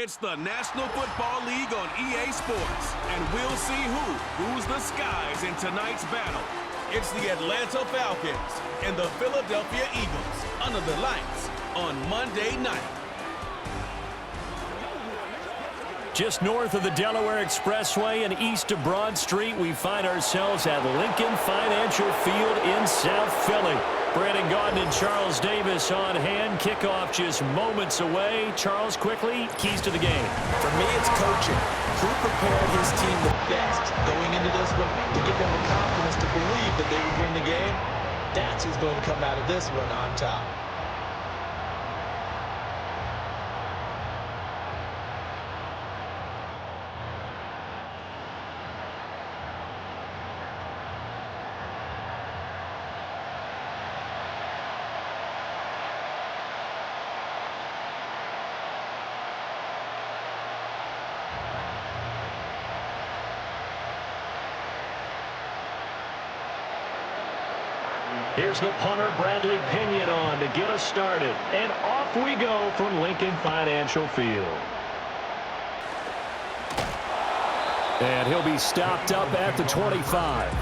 It's the National Football League on EA Sports, and we'll see who rules the skies in tonight's battle. It's the Atlanta Falcons and the Philadelphia Eagles under the lights on Monday night. Just north of the Delaware Expressway and east of Broad Street, we find ourselves at Lincoln Financial Field in South Philly. Brandon Gaudin and Charles Davis on hand. Kickoff just moments away. Charles, quickly, keys to the game. For me, it's coaching. Who prepared his team the best going into this one to give them the confidence to believe that they would win the game? That's who's going to come out of this one on top. Here's the punter, Bradley Pinion, on to get us started. And off we go from Lincoln Financial Field. And he'll be stopped up at the 25.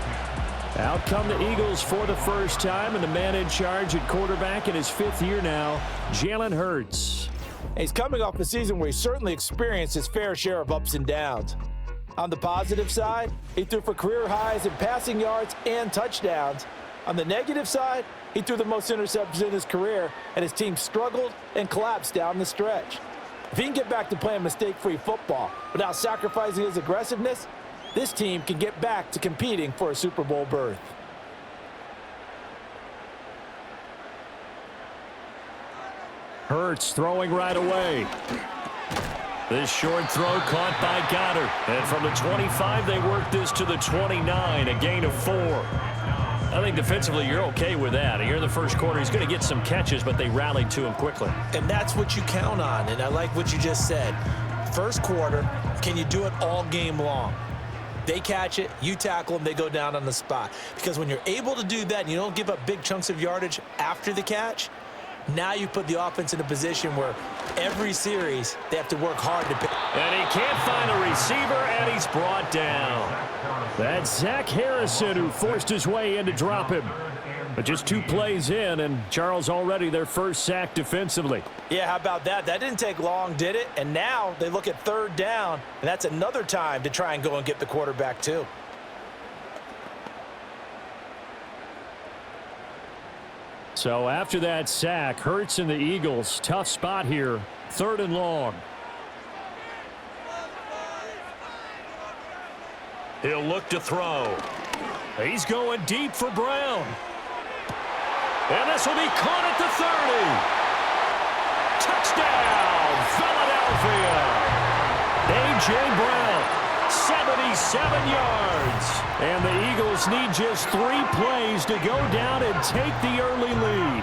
Out come the Eagles for the first time, and the man in charge at quarterback in his fifth year now, Jalen Hurts. He's coming off a season where he certainly experienced his fair share of ups and downs. On the positive side, he threw for career highs in passing yards and touchdowns. On the negative side, he threw the most interceptions in his career, and his team struggled and collapsed down the stretch. If he can get back to playing mistake-free football without sacrificing his aggressiveness, this team can get back to competing for a Super Bowl berth. Hurts throwing right away. This short throw caught by Goddard. And from the 25, they work this to the 29, a gain of 4. I think defensively you're okay with that. Here in the first quarter, he's going to get some catches, but they rallied to him quickly. And that's what you count on, and I like what you just said. First quarter, can you do it all game long? They catch it, you tackle them, they go down on the spot. Because when you're able to do that and you don't give up big chunks of yardage after the catch, now you put the offense in a position where every series they have to work hard to pick. And he can't find a receiver, and he's brought down. That's Zach Harrison who forced his way in to drop him. But just 2 plays in, and Charles already their first sack defensively. Yeah, how about that? That didn't take long, did it? And now they look at third down, and that's another time to try and go and get the quarterback too. So after that sack, Hurts and the Eagles, tough spot here, 3rd and long. He'll look to throw. He's going deep for Brown. And this will be caught at the 30. Touchdown, Philadelphia. A.J. Brown, 77 yards. And the Eagles need just 3 plays to go down and take the early lead.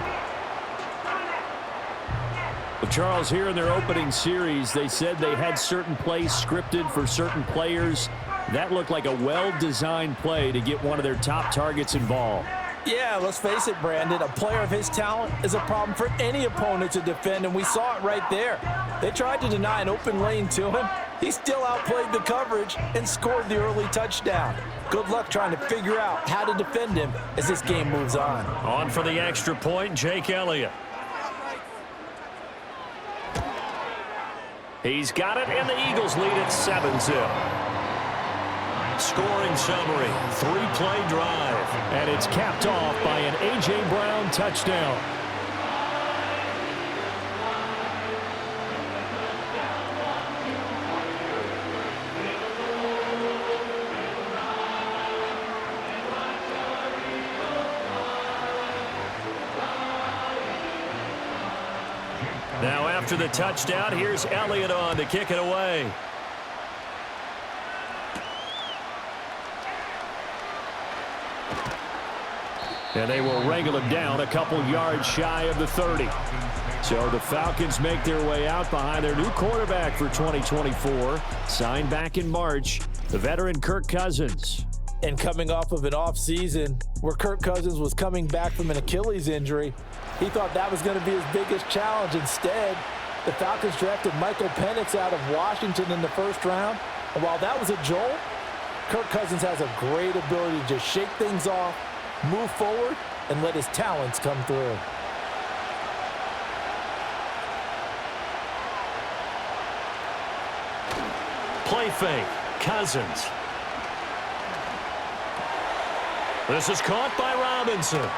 Well, Charles, here in their opening series, they said they had certain plays scripted for certain players. That looked like a well-designed play to get one of their top targets involved. Yeah, let's face it, Brandon. A player of his talent is a problem for any opponent to defend, and we saw it right there. They tried to deny an open lane to him. He still outplayed the coverage and scored the early touchdown. Good luck trying to figure out how to defend him as this game moves on. On for the extra point, Jake Elliott. He's got it, and the Eagles lead at 7-0. Scoring summary, 3-play drive, and it's capped off by an A.J. Brown touchdown. Now after the touchdown, here's Elliott on to kick it away. And they will wrangle him down a couple yards shy of the 30. So the Falcons make their way out behind their new quarterback for 2024. Signed back in March, the veteran Kirk Cousins. And coming off of an offseason where Kirk Cousins was coming back from an Achilles injury, he thought that was going to be his biggest challenge. Instead, The Falcons drafted Michael Penix out of Washington in the first round. And while that was a jolt, Kirk Cousins has a great ability to just shake things off, move forward, and let his talents come through. Play fake. Cousins. This is caught by Robinson.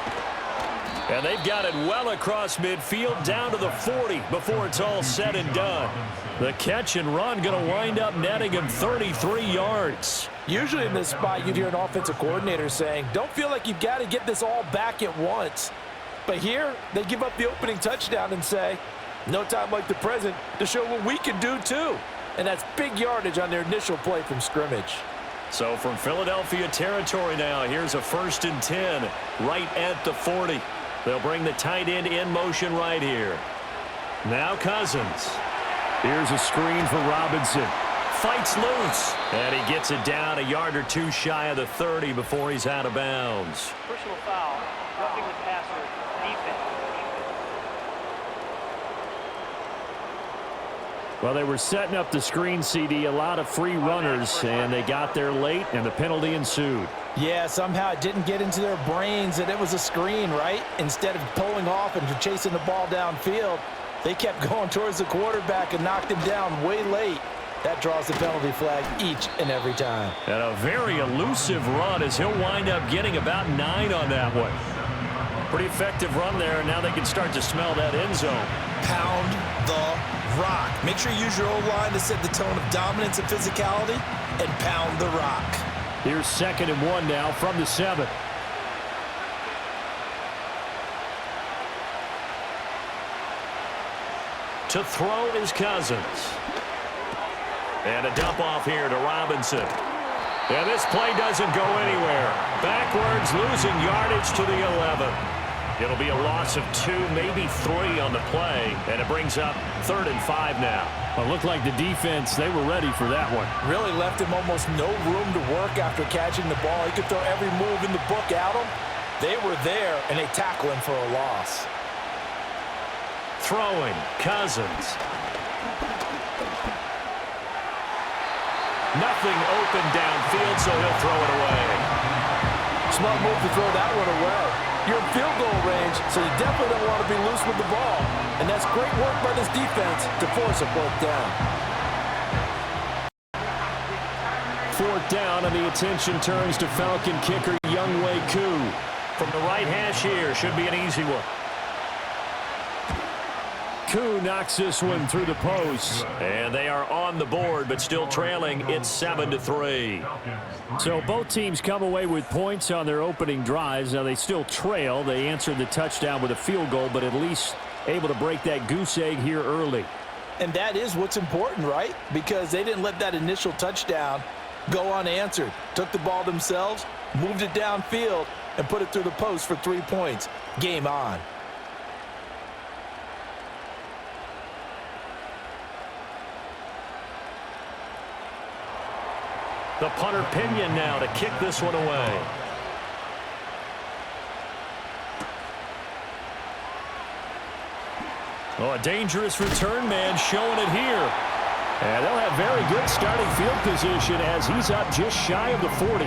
And they've got it well across midfield down to the 40 before it's all said and done. The catch and run going to wind up netting him 33 yards. Usually in this spot, you'd hear an offensive coordinator saying, don't feel like you've got to get this all back at once. But here, they give up the opening touchdown and say, no time like the present to show what we can do too. And that's big yardage on their initial play from scrimmage. So from Philadelphia territory now, here's a 1st and 10 right at the 40. They'll bring the tight end in motion right here. Now Cousins. Here's a screen for Robinson. Fights loose. And he gets it down a yard or two shy of the 30 before he's out of bounds. Personal foul, roughing the passer, defense. Well, they were setting up the screen, CD, a lot of free runners, and they got there late, and the penalty ensued. Yeah, somehow it didn't get into their brains that it was a screen, right? Instead of pulling off and chasing the ball downfield, they kept going towards the quarterback and knocked him down way late. That draws the penalty flag each and every time. And a very elusive run as he'll wind up getting about 9 on that one. Pretty effective run there, and now they can start to smell that end zone. Pound the rock. Make sure you use your O-line to set the tone of dominance and physicality, and pound the rock. Here's 2nd and 1 now from the 7. To throw is Cousins. And a dump off here to Robinson. And this play doesn't go anywhere. Backwards, losing yardage to the 11. It'll be a loss of 2, maybe 3 on the play, and it brings up 3rd and 5 now. Well, it looked like the defense, they were ready for that one. Really left him almost no room to work after catching the ball. He could throw every move in the book at him. They were there, and they tackle him for a loss. Throwing, Cousins. Nothing open downfield, so he'll throw it away. Smart move to throw that one away. You're in field goal range, so you definitely don't want to be loose with the ball. And that's great work by this defense to force a 4th down. 4th down, and the attention turns to Falcon kicker Younghoe Koo. From the right hash here, should be an easy one. Koo knocks this one through the post. And they are on the board, but still trailing. It's 7-3. So both teams come away with points on their opening drives. Now they still trail. They answered the touchdown with a field goal, but at least able to break that goose egg here early. And that is what's important, right? Because they didn't let that initial touchdown go unanswered. Took the ball themselves, moved it downfield, and put it through the post for 3 points. Game on. The punter Pinion now to kick this one away. Oh, a dangerous return man showing it here. And they'll have very good starting field position as he's up just shy of the 40.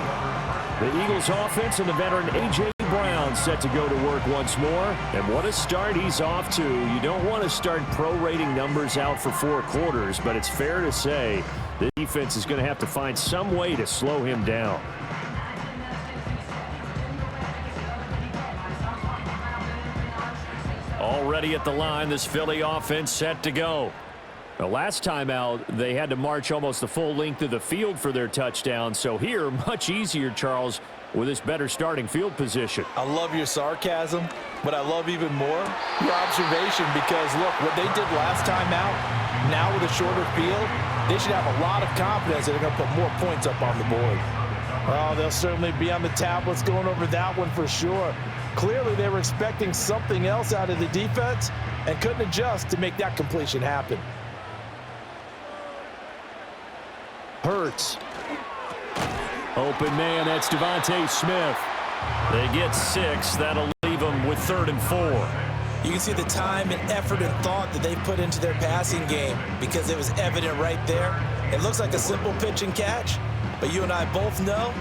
The Eagles offense and the veteran A.J. Brown set to go to work once more. And what a start he's off to. You don't want to start prorating numbers out for 4 quarters, but it's fair to say the defense is going to have to find some way to slow him down. Already at the line, this Philly offense set to go. The last time out, they had to march almost the full length of the field for their touchdown. So here, much easier, Charles, with this better starting field position. I love your sarcasm, but I love even more your observation because, look, what they did last time out, now with a shorter field, they should have a lot of confidence that they're going to put more points up on the board. Oh, they'll certainly be on the tablets going over that one for sure. Clearly, they were expecting something else out of the defense and couldn't adjust to make that completion happen. Hurts. Open man, that's Devontae Smith. They get 6. That'll leave them with 3rd and 4. You can see the time and effort and thought that they put into their passing game because it was evident right there. It looks like a simple pitch and catch, but you and I both know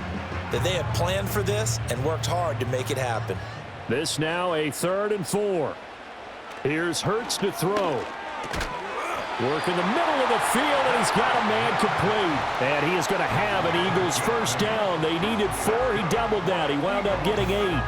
that they have planned for this and worked hard to make it happen. This now a 3rd and 4. Here's Hurts to throw. Work in the middle of the field, and he's got a man complete. And he is going to have an Eagles first down. They needed 4. He doubled that. He wound up getting 8.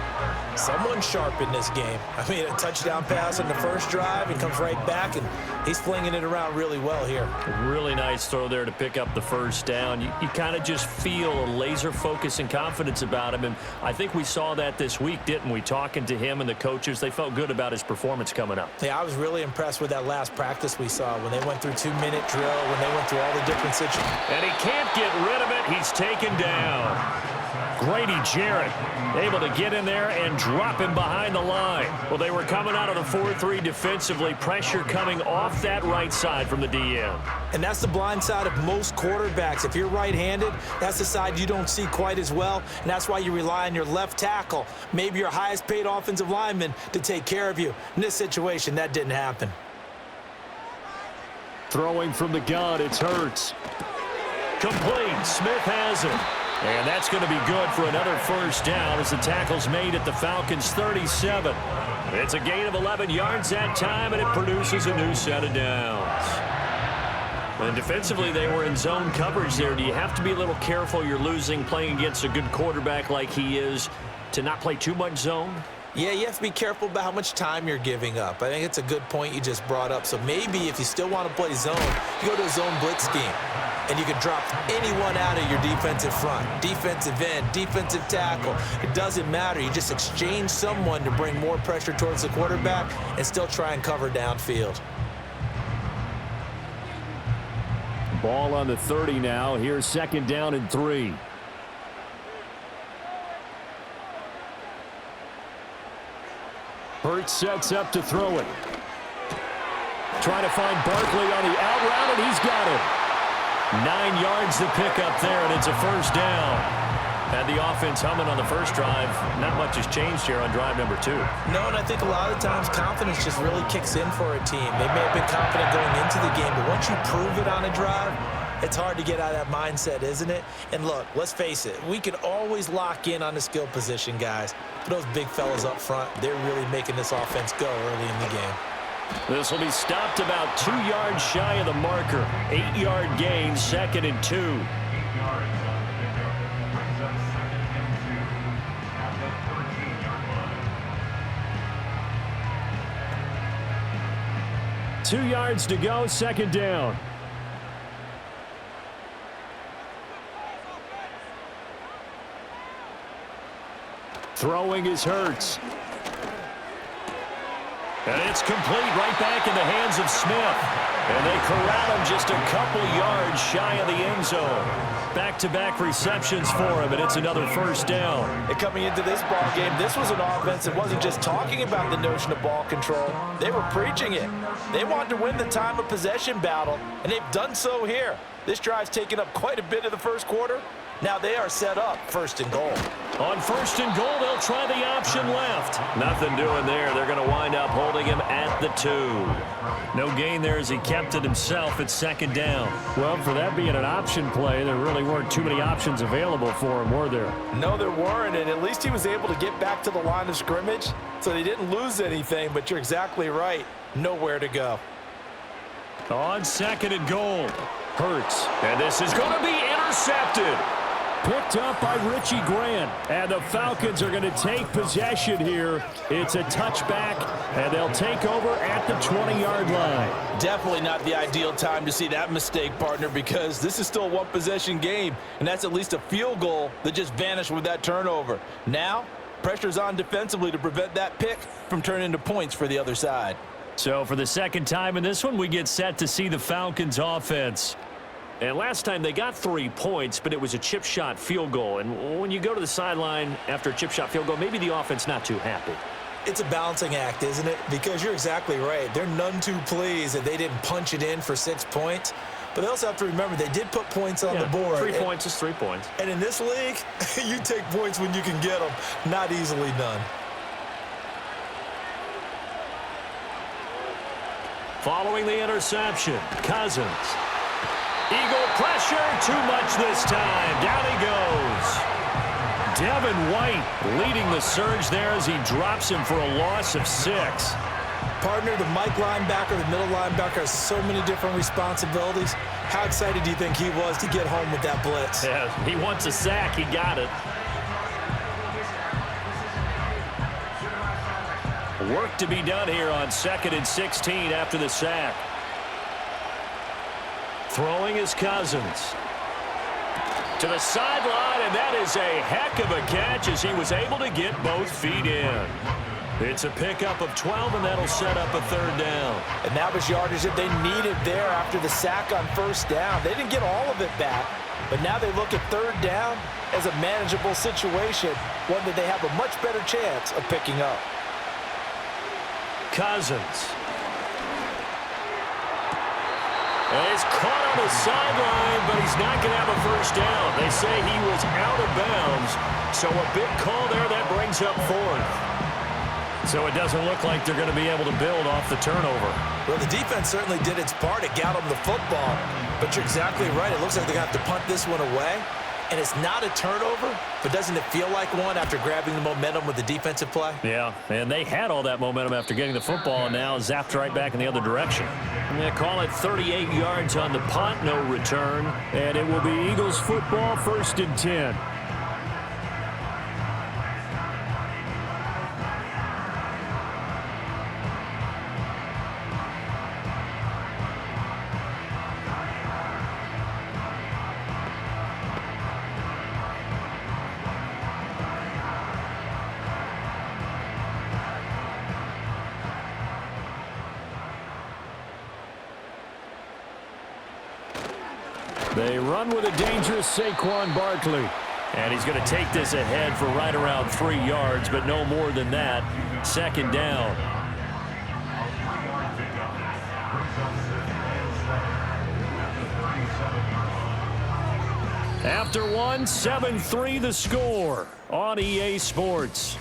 Someone sharp in this game. I mean, a touchdown pass on the first drive. He comes right back, and he's flinging it around really well here. A really nice throw there to pick up the first down. You kind of just feel a laser focus and confidence about him, and I think we saw that this week, didn't we? Talking to him and the coaches, they felt good about his performance coming up. Yeah, I was really impressed with that last practice we saw when they went through 2-minute drill, when they went through all the different situations. And he can't get rid of it. He's taken down. Grady Jarrett able to get in there and drop him behind the line. Well, they were coming out of the 4-3 defensively. Pressure coming off that right side from the DM. And that's the blind side of most quarterbacks. If you're right-handed, that's the side you don't see quite as well, and that's why you rely on your left tackle, maybe your highest-paid offensive lineman, to take care of you. In this situation, that didn't happen. Throwing from the gun, it's Hurts. Complete. Smith has it. And that's going to be good for another first down as the tackle's made at the Falcons' 37. It's a gain of 11 yards that time, and it produces a new set of downs. And defensively, they were in zone coverage there. Do you have to be a little careful? You're losing, playing against a good quarterback like he is, to not play too much zone? Yeah, you have to be careful about how much time you're giving up. I think it's a good point you just brought up. So maybe if you still want to play zone, you go to a zone blitz scheme. And you can drop anyone out of your defensive front, defensive end, defensive tackle. It doesn't matter. You just exchange someone to bring more pressure towards the quarterback and still try and cover downfield. Ball on the 30 now. Here's 2nd down and 3. Hurts sets up to throw it. Trying to find Barkley on the out route, and he's got it. 9 yards to pick up there, and it's a first down. Had the offense humming on the first drive. Not much has changed here on drive number 2. No, and I think a lot of times confidence just really kicks in for a team. They may have been confident going into the game, but once you prove it on a drive, it's hard to get out of that mindset, isn't it? And look, let's face it, we can always lock in on the skill position, guys. But those big fellas up front, they're really making this offense go early in the game. This will be stopped about 2 yards shy of the marker. 8-yard gain, 2nd and 2. 2 yards to go, 2nd down. Throwing is Hurts. And it's complete right back in the hands of Smith. And they corral him just a couple yards shy of the end zone. Back-to-back receptions for him, and it's another first down. And coming into this ball game, this was an offense that wasn't just talking about the notion of ball control. They were preaching it. They wanted to win the time of possession battle, and they've done so here. This drive's taken up quite a bit of the first quarter. Now they are set up 1st and goal. On 1st and goal, they'll try the option left. Nothing doing there. They're going to wind up holding him at the 2. No gain there as he kept it himself at 2nd down. Well, for that being an option play, there really weren't too many options available for him, were there? No, there weren't, and at least he was able to get back to the line of scrimmage, so they didn't lose anything, but you're exactly right. Nowhere to go. On 2nd and goal, Hurts. And this is going to be intercepted. Picked up by Richie Grant. And the Falcons are going to take possession here. It's a touchback, and they'll take over at the 20-yard line. Definitely not the ideal time to see that mistake, partner, because this is still a one-possession game, and that's at least a field goal that just vanished with that turnover. Now, pressure's on defensively to prevent that pick from turning into points for the other side. So for the 2nd time in this one, we get set to see the Falcons offense. And last time they got 3 points, but it was a chip shot field goal. And when you go to the sideline after a chip shot field goal, maybe the offense not too happy. It's a balancing act, isn't it? Because you're exactly right. They're none too pleased that they didn't punch it in for 6 points. But they also have to remember they did put points on the board. 3 points is 3 points. And in this league, you take points when you can get them. Not easily done. Following the interception, Cousins. Eagle pressure, too much this time. Down he goes. Devin White leading the surge there as he drops him for a loss of 6. Partner, the Mike linebacker, the middle linebacker has so many different responsibilities. How excited do you think he was to get home with that blitz? Yeah, he wants a sack. He got it. Work to be done here on 2nd and 16 after the sack. Throwing is Cousins. To the sideline, and that is a heck of a catch as he was able to get both feet in. It's a pickup of 12, and that'll set up a 3rd down. And that was yardage that they needed there after the sack on 1st down. They didn't get all of it back, but now they look at 3rd down as a manageable situation, one that they have a much better chance of picking up. Cousins. And he's caught on the sideline, but he's not going to have a 1st down. They say he was out of bounds, so a big call there that brings up 4th. So it doesn't look like they're going to be able to build off the turnover. Well, the defense certainly did its part. It got them the football. But you're exactly right. It looks like they're going to have to punt this one away. And it's not a turnover, but doesn't it feel like one after grabbing the momentum with the defensive play? Yeah, and they had all that momentum after getting the football, and now zapped right back in the other direction. I'm going to call it 38 yards on the punt, no return. And it will be Eagles football, 1st and 10. They run with a dangerous Saquon Barkley. And he's going to take this ahead for right around 3 yards, but no more than that. 2nd down. After one, 7-3 the score on EA Sports.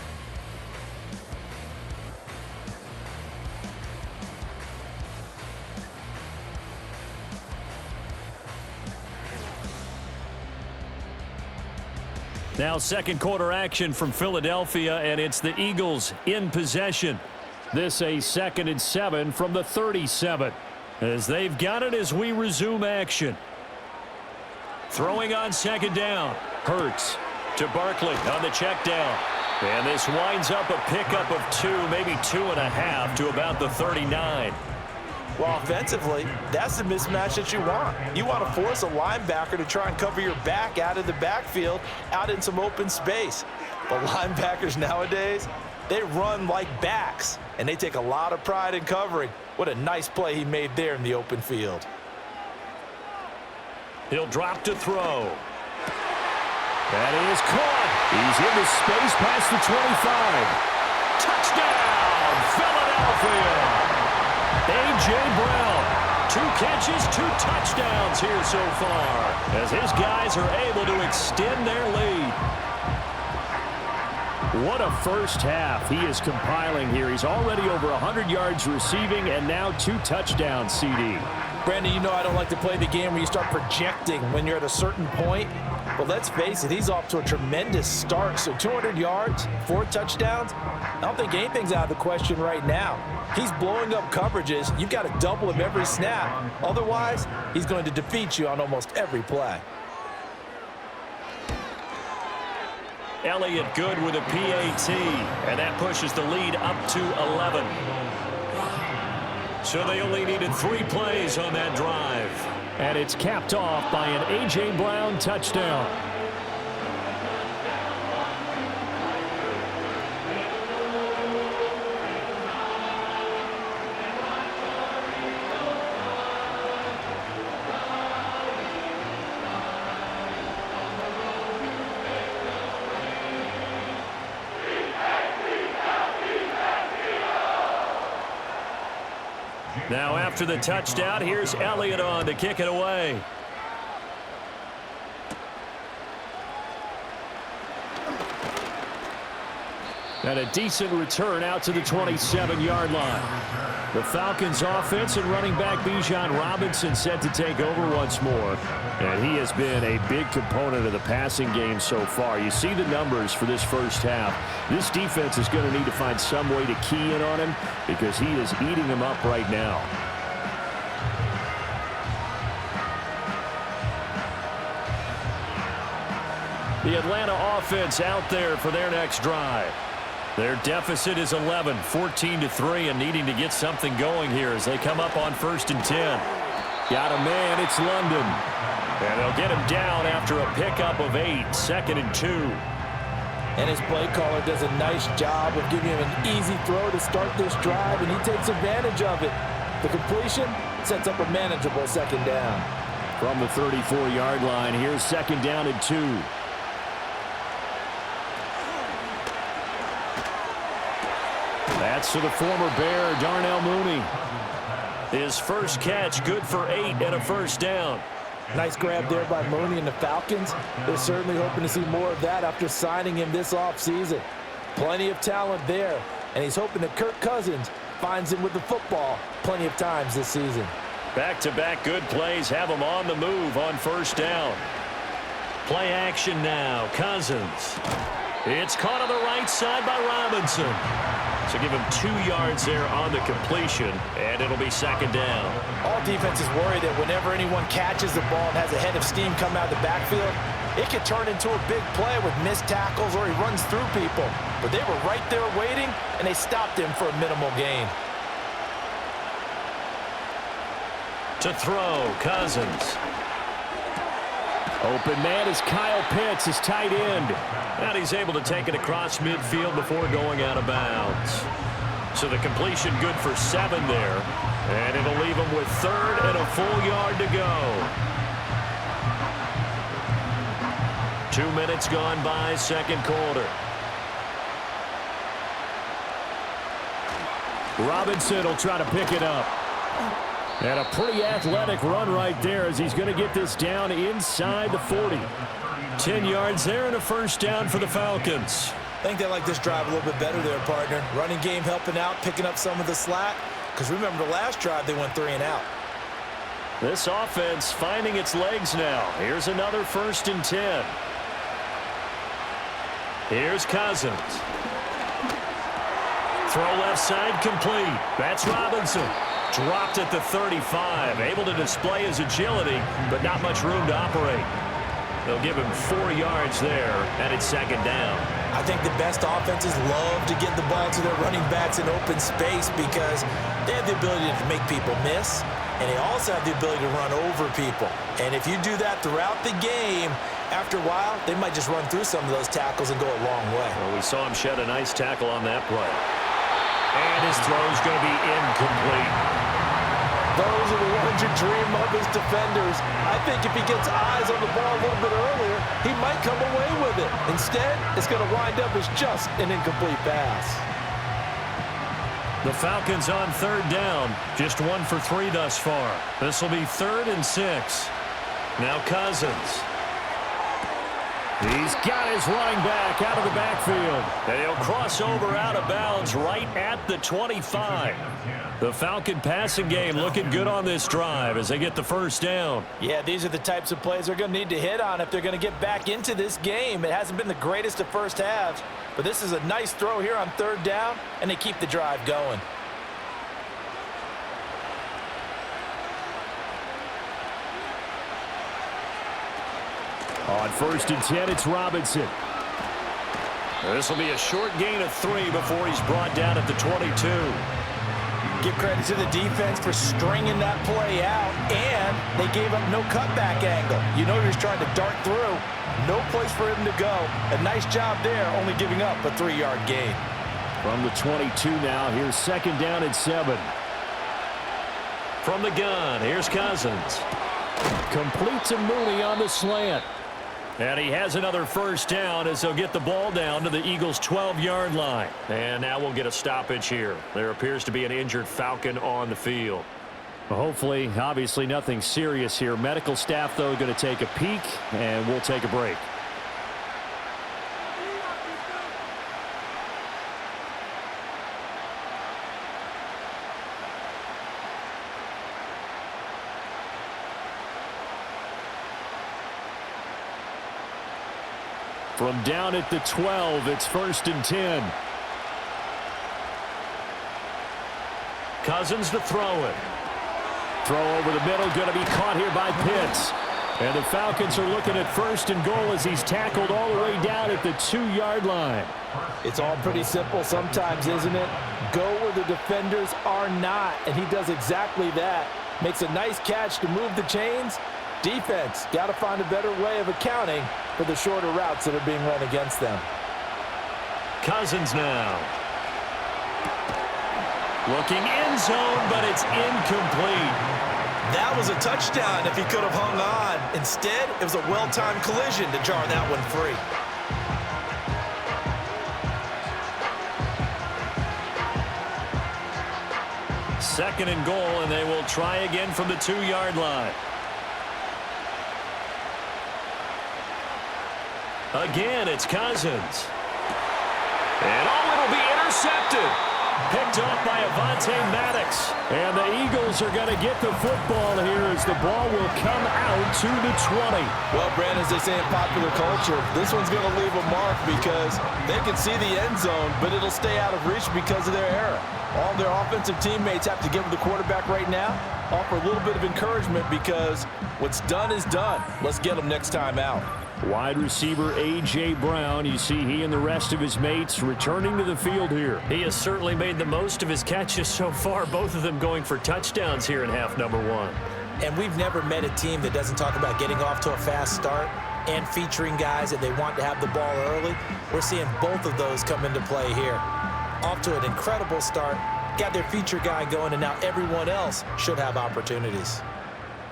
Now 2nd quarter action from Philadelphia, and it's the Eagles in possession. This a 2nd and 7 from the 37. As they've got it as we resume action. Throwing on 2nd down. Hurts to Barkley on the check down. And this winds up a pickup of 2, maybe 2.5 to about the 39. Well, offensively, that's the mismatch that you want. You want to force a linebacker to try and cover your back out of the backfield, out in some open space. But linebackers nowadays, they run like backs, and they take a lot of pride in covering. What a nice play he made there in the open field. He'll drop to throw. That is caught. He's into space past the 25. Touchdown, Philadelphia. A.J. Brown, 2 catches, 2 touchdowns here so far, as his guys are able to extend their lead. What a first half he is compiling here. He's already over 100 yards receiving and now 2 touchdowns, CD. Brandon, you know I don't like to play the game where you start projecting when you're at a certain point. But let's face it, he's off to a tremendous start. So 200 yards, 4 touchdowns, I don't think anything's out of the question right now. He's blowing up coverages. You've got to double him every snap. Otherwise, he's going to defeat you on almost every play. Elliott good with a PAT, and that pushes the lead up to 11. So they only needed 3 plays on that drive. And it's capped off by an A.J. Brown touchdown. Now after the touchdown, here's Elliott on to kick it away. And a decent return out to the 27-yard line. The Falcons offense and running back Bijan Robinson set to take over once more. And he has been a big component of the passing game so far. You see the numbers for this first half. This defense is going to need to find some way to key in on him because he is eating them up right now. The Atlanta offense out there for their next drive. Their deficit is 11, 14-3, and needing to get something going here as they come up on 1st and 10. Got a man, it's London. And they'll get him down after a pickup of 8, 2nd and 2. And his play caller does a nice job of giving him an easy throw to start this drive, and he takes advantage of it. The completion sets up a manageable 2nd down. From the 34-yard line, here's 2nd down and 2. That's to the former Bear, Darnell Mooney. His first catch, good for 8 and a 1st down. Nice grab there by Mooney and the Falcons. They're certainly hoping to see more of that after signing him this offseason. Plenty of talent there, and he's hoping that Kirk Cousins finds him with the football plenty of times this season. Back-to-back good plays have him on the move on 1st down. Play action now, Cousins. It's caught on the right side by Robinson. So give him 2 yards there on the completion, and it'll be 2nd down. All defenses worry that whenever anyone catches the ball and has a head of steam come out of the backfield, it could turn into a big play with missed tackles or he runs through people. But they were right there waiting, and they stopped him for a minimal gain. To throw, Cousins. Open man is Kyle Pitts, his tight end. And he's able to take it across midfield before going out of bounds. So the completion good for 7 there. And it'll leave him with 3rd and a full yard to go. 2 minutes gone by, 2nd quarter. Robinson will try to pick it up. And a pretty athletic run right there as he's going to get this down inside the 40. 10 yards there and a 1st down for the Falcons. I think they like this drive a little bit better there, partner. Running game helping out, picking up some of the slack. Because remember the last drive, they went 3 and out. This offense finding its legs now. Here's another 1st and 10. Here's Cousins. Throw left side complete. That's Robinson. Dropped at the 35. Able to display his agility, but not much room to operate. They'll give him 4 yards there, and it's 2nd down. I think the best offenses love to get the ball to their running backs in open space because they have the ability to make people miss, and they also have the ability to run over people. And if you do that throughout the game, after a while, they might just run through some of those tackles and go a long way. Well, we saw him shed a nice tackle on that play. And his throw's going to be incomplete. Those are the ones you dream of as defenders. I think if he gets eyes on the ball a little bit earlier, he might come away with it. Instead, it's going to wind up as just an incomplete pass. The Falcons on 3rd down, just 1 for 3 thus far. This will be 3rd and 6. Now Cousins. He's got his running back out of the backfield. And he'll cross over out of bounds right at the 25. The Falcon passing game looking good on this drive as they get the 1st down. Yeah, these are the types of plays they're going to need to hit on if they're going to get back into this game. It hasn't been the greatest of first halves, but this is a nice throw here on 3rd down, and they keep the drive going. On 1st and 10, it's Robinson. This will be a short gain of 3 before he's brought down at the 22. Give credit to the defense for stringing that play out, and they gave up no cutback angle. You know he was trying to dart through. No place for him to go. A nice job there, only giving up a 3-yard gain. From the 22 now, here's 2nd down and 7. From the gun, here's Cousins. Complete to Mooney on the slant. And he has another 1st down as they'll get the ball down to the Eagles' 12-yard line. And now we'll get a stoppage here. There appears to be an injured Falcon on the field. Well, hopefully, obviously nothing serious here. Medical staff, though, going to take a peek, and we'll take a break. From down at the 12, it's 1st and 10. Cousins to throw it. Throw over the middle, going to be caught here by Pitts. And the Falcons are looking at 1st and goal as he's tackled all the way down at the 2-yard line. It's all pretty simple sometimes, isn't it? Go where the defenders are not, and he does exactly that. Makes a nice catch to move the chains. Defense, got to find a better way of accounting for the shorter routes that are being run against them. Cousins now. Looking end zone, but it's incomplete. That was a touchdown if he could have hung on. Instead, it was a well-timed collision to jar that one free. 2nd and goal, and they will try again from the 2-yard line. Again, it's Cousins. And it'll be intercepted. Picked off by Avonte Maddox. And the Eagles are going to get the football here as the ball will come out to the 20. Well, Brandon, as they say in popular culture, this one's going to leave a mark because they can see the end zone, but it'll stay out of reach because of their error. All their offensive teammates have to give the quarterback right now, offer a little bit of encouragement because what's done is done. Let's get them next time out. Wide receiver A.J. Brown, you see he and the rest of his mates returning to the field here. He has certainly made the most of his catches so far, both of them going for touchdowns here in half number 1. And we've never met a team that doesn't talk about getting off to a fast start and featuring guys that they want to have the ball early. We're seeing both of those come into play here. Off to an incredible start, got their feature guy going, and now everyone else should have opportunities.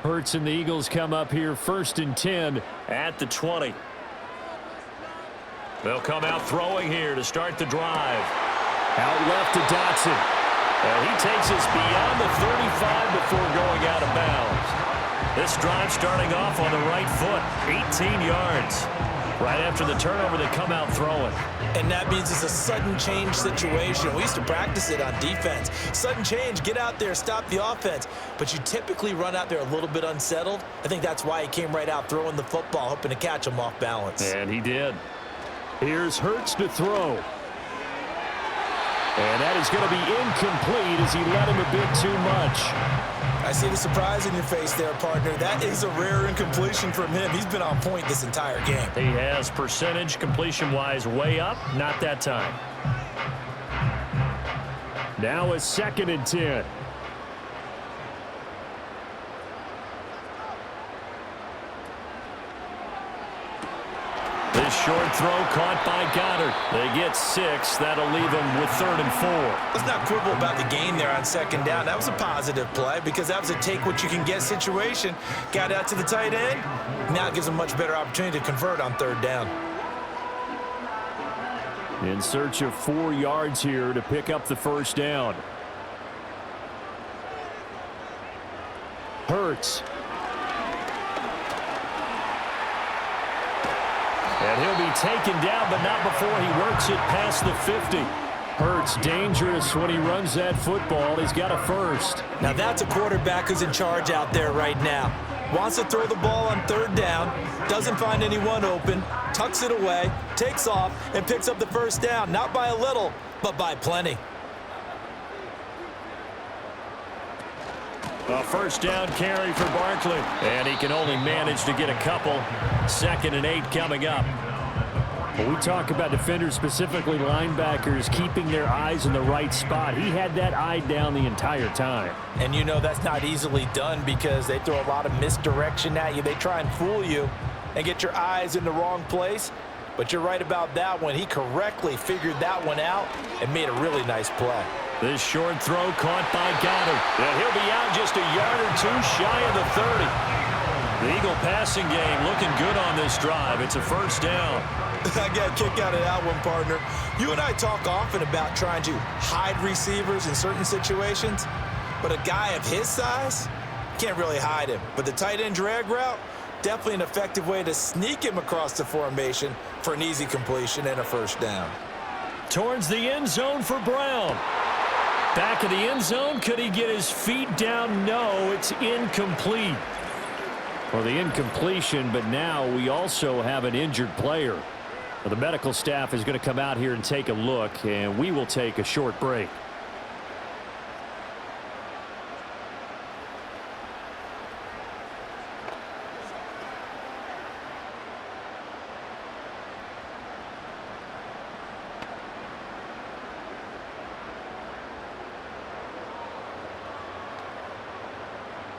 Hurts and the Eagles come up here 1st and 10 at the 20. They'll come out throwing here to start the drive. Out left to Dotson. And he takes us beyond the 35 before going out of bounds. This drive starting off on the right foot, 18 yards. Right after the turnover, they come out throwing. And that means it's a sudden change situation. We used to practice it on defense. Sudden change, get out there, stop the offense. But you typically run out there a little bit unsettled. I think that's why he came right out throwing the football, hoping to catch him off balance. And he did. Here's Hurts to throw. And that is going to be incomplete as he let him a bit too much. I see the surprise in your face there, partner. That is a rare incompletion from him. He's been on point this entire game. He has percentage completion-wise way up. Not that time. Now a 2nd and 10. This short throw caught by Goddard. They get 6. That'll leave them with 3rd and 4. Let's not quibble about the gain there on 2nd down. That was a positive play because that was a take-what-you-can-get situation. Got out to the tight end. Now it gives them a much better opportunity to convert on 3rd down. In search of 4 yards here to pick up the 1st down. Hurts. And he'll be taken down, but not before he works it past the 50. Hurts dangerous when he runs that football. He's got a 1st. Now that's a quarterback who's in charge out there right now. Wants to throw the ball on 3rd down, doesn't find anyone open, tucks it away, takes off, and picks up the 1st down. Not by a little, but by plenty. A 1st down carry for Barkley. And he can only manage to get a couple. 2nd and 8 coming up. When we talk about defenders, specifically linebackers, keeping their eyes in the right spot, he had that eye down the entire time. And you know that's not easily done because they throw a lot of misdirection at you. They try and fool you and get your eyes in the wrong place. But you're right about that one. He correctly figured that one out and made a really nice play. This short throw caught by Goddard. And he'll be out just a yard or 2 shy of the 30. The Eagle passing game looking good on this drive. It's a 1st down. I got a kick out of that one, partner. You and I talk often about trying to hide receivers in certain situations, but a guy of his size can't really hide him. But the tight end drag route, definitely an effective way to sneak him across the formation for an easy completion and a 1st down. Towards the end zone for Brown. Back of the end zone, could he get his feet down? No, it's incomplete. Well, the incompletion, but now we also have an injured player. Well, the medical staff is going to come out here and take a look, and we will take a short break.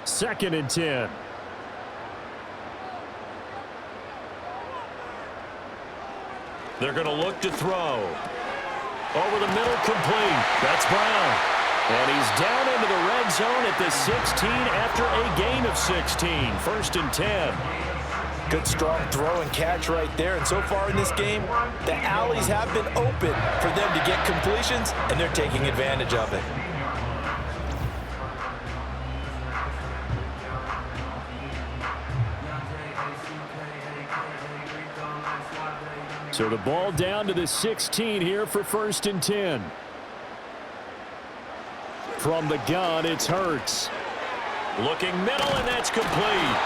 Second and 10. They're going to look to throw. Over the middle, complete. That's Brown. And he's down into the red zone at the 16 after a gain of 16. First and 10. Good strong throw and catch right there. And so far in this game, the alleys have been open for them to get completions, and they're taking advantage of it. So the ball down to the 16 here for first and 10. From the gun, it's Hurts. Looking middle, and that's complete.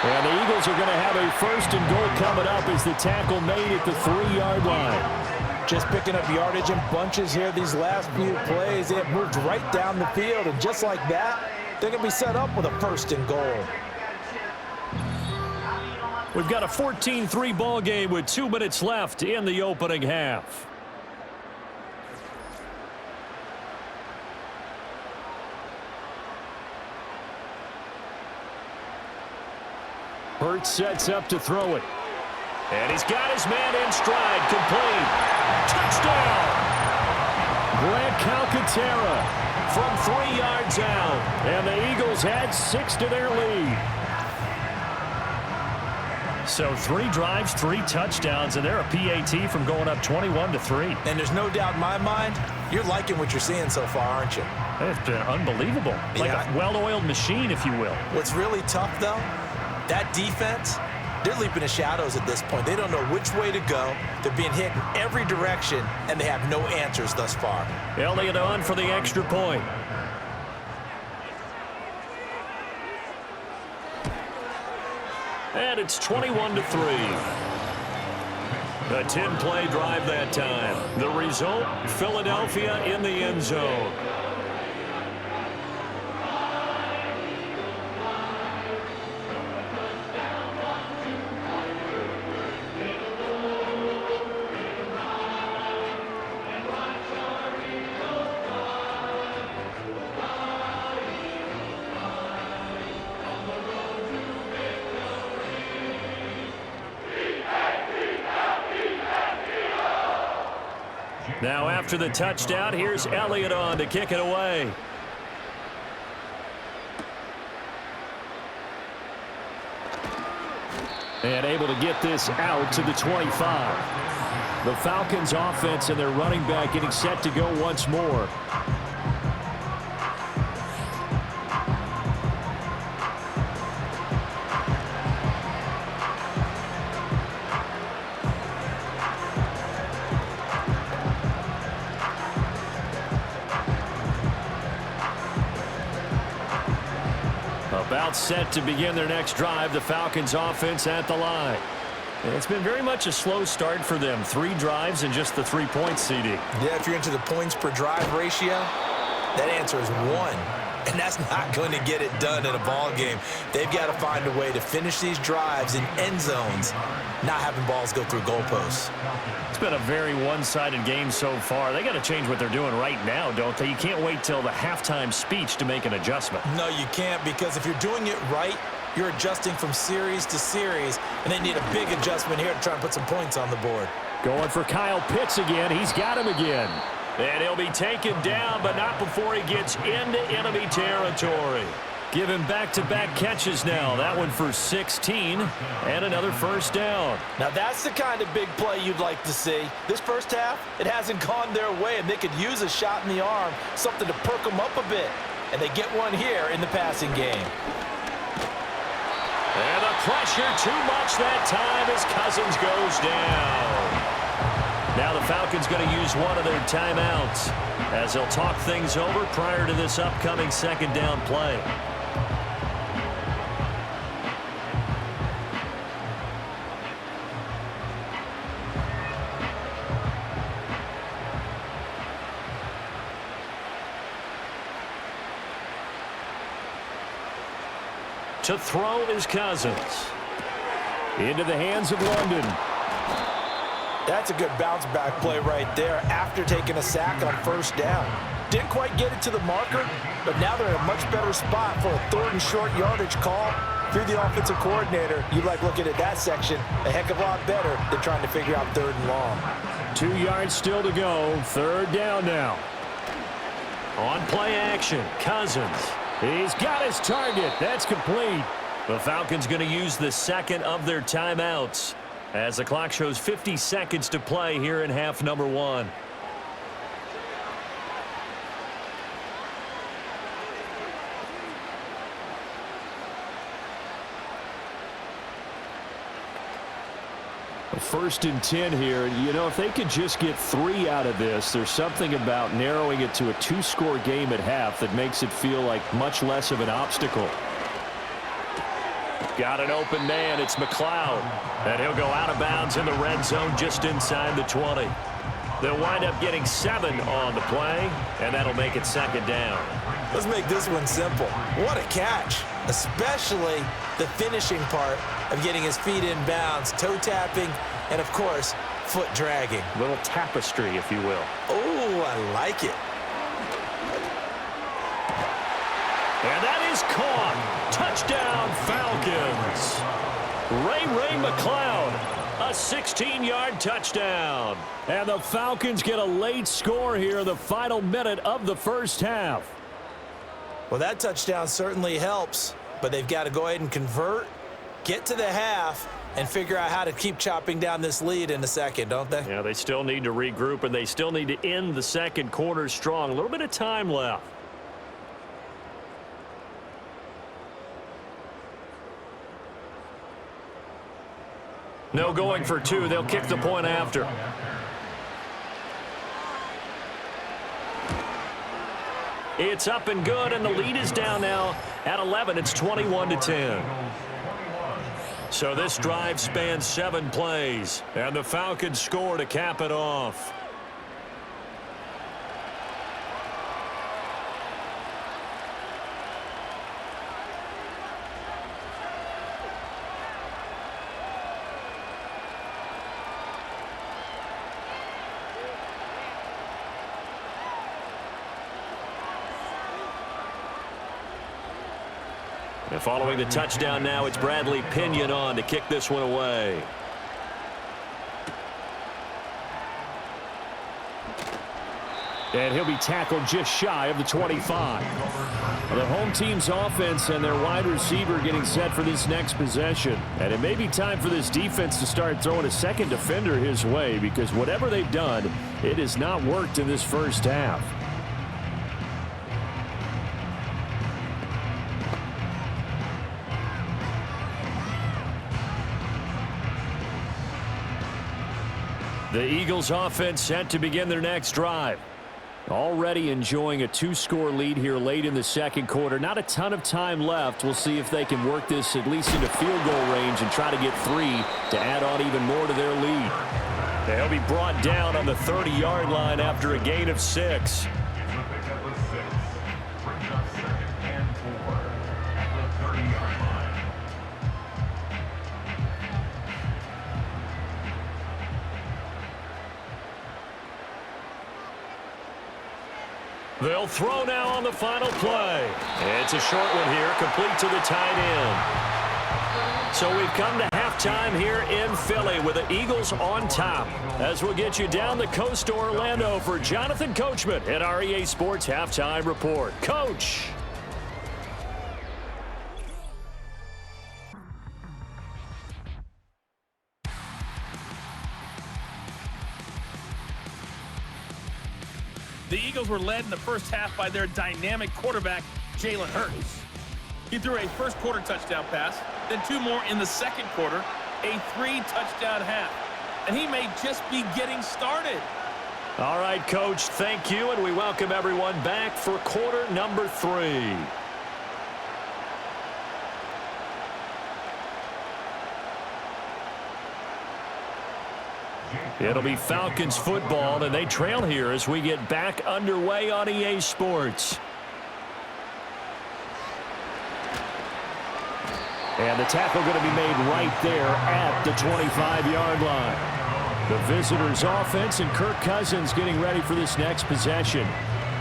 And the Eagles are going to have a first and goal coming up as the tackle made at the 3-yard line. Just picking up yardage in bunches here these last few plays. They have moved right down the field, and just like that, they're going to be set up with a first and goal. We've got a 14-3 ball game with 2 minutes left in the opening half. Hurts sets up to throw it. And he's got his man in stride. Complete. Touchdown! Grant Calcaterra from 3 yards out. And the Eagles add 6 to their lead. So 3 drives, 3 touchdowns, and they're a PAT from going up 21-3. And there's no doubt in my mind, you're liking what you're seeing so far, aren't you? It's been unbelievable. Like a well-oiled machine, if you will. What's really tough, though, that defense, they're leaping the shadows at this point. They don't know which way to go. They're being hit in every direction, and they have no answers thus far. Elliott on for the extra point. And it's 21-3. A 10-play drive that time. The result, Philadelphia in the end zone. Now after the touchdown, here's Elliott on to kick it away. And able to get this out to the 25. The Falcons offense and their running back getting set to go once more. About set to begin their next drive, the Falcons offense at the line. And it's been very much a slow start for them. 3 drives and just the 3-point CD. Yeah, if you're into the points per drive ratio, that answer is 1. And that's not going to get it done in a ball game. They've got to find a way to finish these drives in end zones, not having balls go through goalposts. It's been a very one-sided game so far. They got to change what they're doing right now, don't they? You can't wait till the halftime speech to make an adjustment. No, you can't, because if you're doing it right, you're adjusting from series to series, and they need a big adjustment here to try and put some points on the board. Going for Kyle Pitts again. He's got him again. And he'll be taken down, but not before he gets into enemy territory. Give him back-to-back catches now. That one for 16 and another first down. Now that's the kind of big play you'd like to see. This first half, it hasn't gone their way, and they could use a shot in the arm, something to perk them up a bit. And they get one here in the passing game. And the pressure too much that time as Cousins goes down. Now the Falcons going to use one of their timeouts as they'll talk things over prior to this upcoming second down play. To throw is Cousins. Into the hands of London. That's a good bounce-back play right there after taking a sack on first down. Didn't quite get it to the marker, but now they're in a much better spot for a 3rd and short yardage call. If you're the offensive coordinator, you like looking at that section a heck of a lot better than trying to figure out 3rd and long. 2 yards still to go. 3rd down now. On play action, Cousins. He's got his target. That's complete. The Falcons going to use the second of their timeouts as the clock shows 50 seconds to play here in half number 1. First and 10 here. You know, if they could just get 3 out of this, there's something about narrowing it to a 2-score game at half that makes it feel like much less of an obstacle. Got an open man. It's McLeod. And he'll go out of bounds in the red zone just inside the 20. They'll wind up getting 7 on the play, and that'll make it 2nd down. Let's make this one simple. What a catch, especially the finishing part of getting his feet in bounds, toe tapping, and, of course, foot dragging. Little tapestry, if you will. Oh, I like it. And that is caught. Touchdown, Falcons. Ray McLeod, a 16-yard touchdown. And the Falcons get a late score here in the final minute of the first half. Well, that touchdown certainly helps, but they've got to go ahead and convert, get to the half, and figure out how to keep chopping down this lead in the second, don't they? Yeah, they still need to regroup, and they still need to end the second quarter strong. A little bit of time left. No going for 2. They'll kick the point after. It's up and good, and the lead is down now at 11. It's 21-10. So this drive spans 7 plays, and the Falcons score to cap it off. And following the touchdown now, it's Bradley Pinion on to kick this one away. And he'll be tackled just shy of the 25. The home team's offense and their wide receiver getting set for this next possession. And it may be time for this defense to start throwing a second defender his way, because whatever they've done, it has not worked in this first half. The Eagles offense set to begin their next drive. Already enjoying a 2-score lead here late in the second quarter. Not a ton of time left. We'll see if they can work this at least into field goal range and try to get 3 to add on even more to their lead. They'll be brought down on the 30-yard line after a gain of 6. They'll throw now on the final play. It's a short one here, complete to the tight end. So we've come to halftime here in Philly with the Eagles on top. As we'll get you down the coast to Orlando for Jonathan Coachman at our EA Sports Halftime Report. Coach. The Eagles were led in the first half by their dynamic quarterback, Jalen Hurts. He threw a first-quarter touchdown pass, then 2 more in the second quarter, a 3-touchdown half. And he may just be getting started. All right, Coach, thank you, and we welcome everyone back for quarter number 3. It'll be Falcons football, and they trail here as we get back underway on EA Sports. And the tackle going to be made right there at the 25-yard line. The visitors' offense and Kirk Cousins getting ready for this next possession.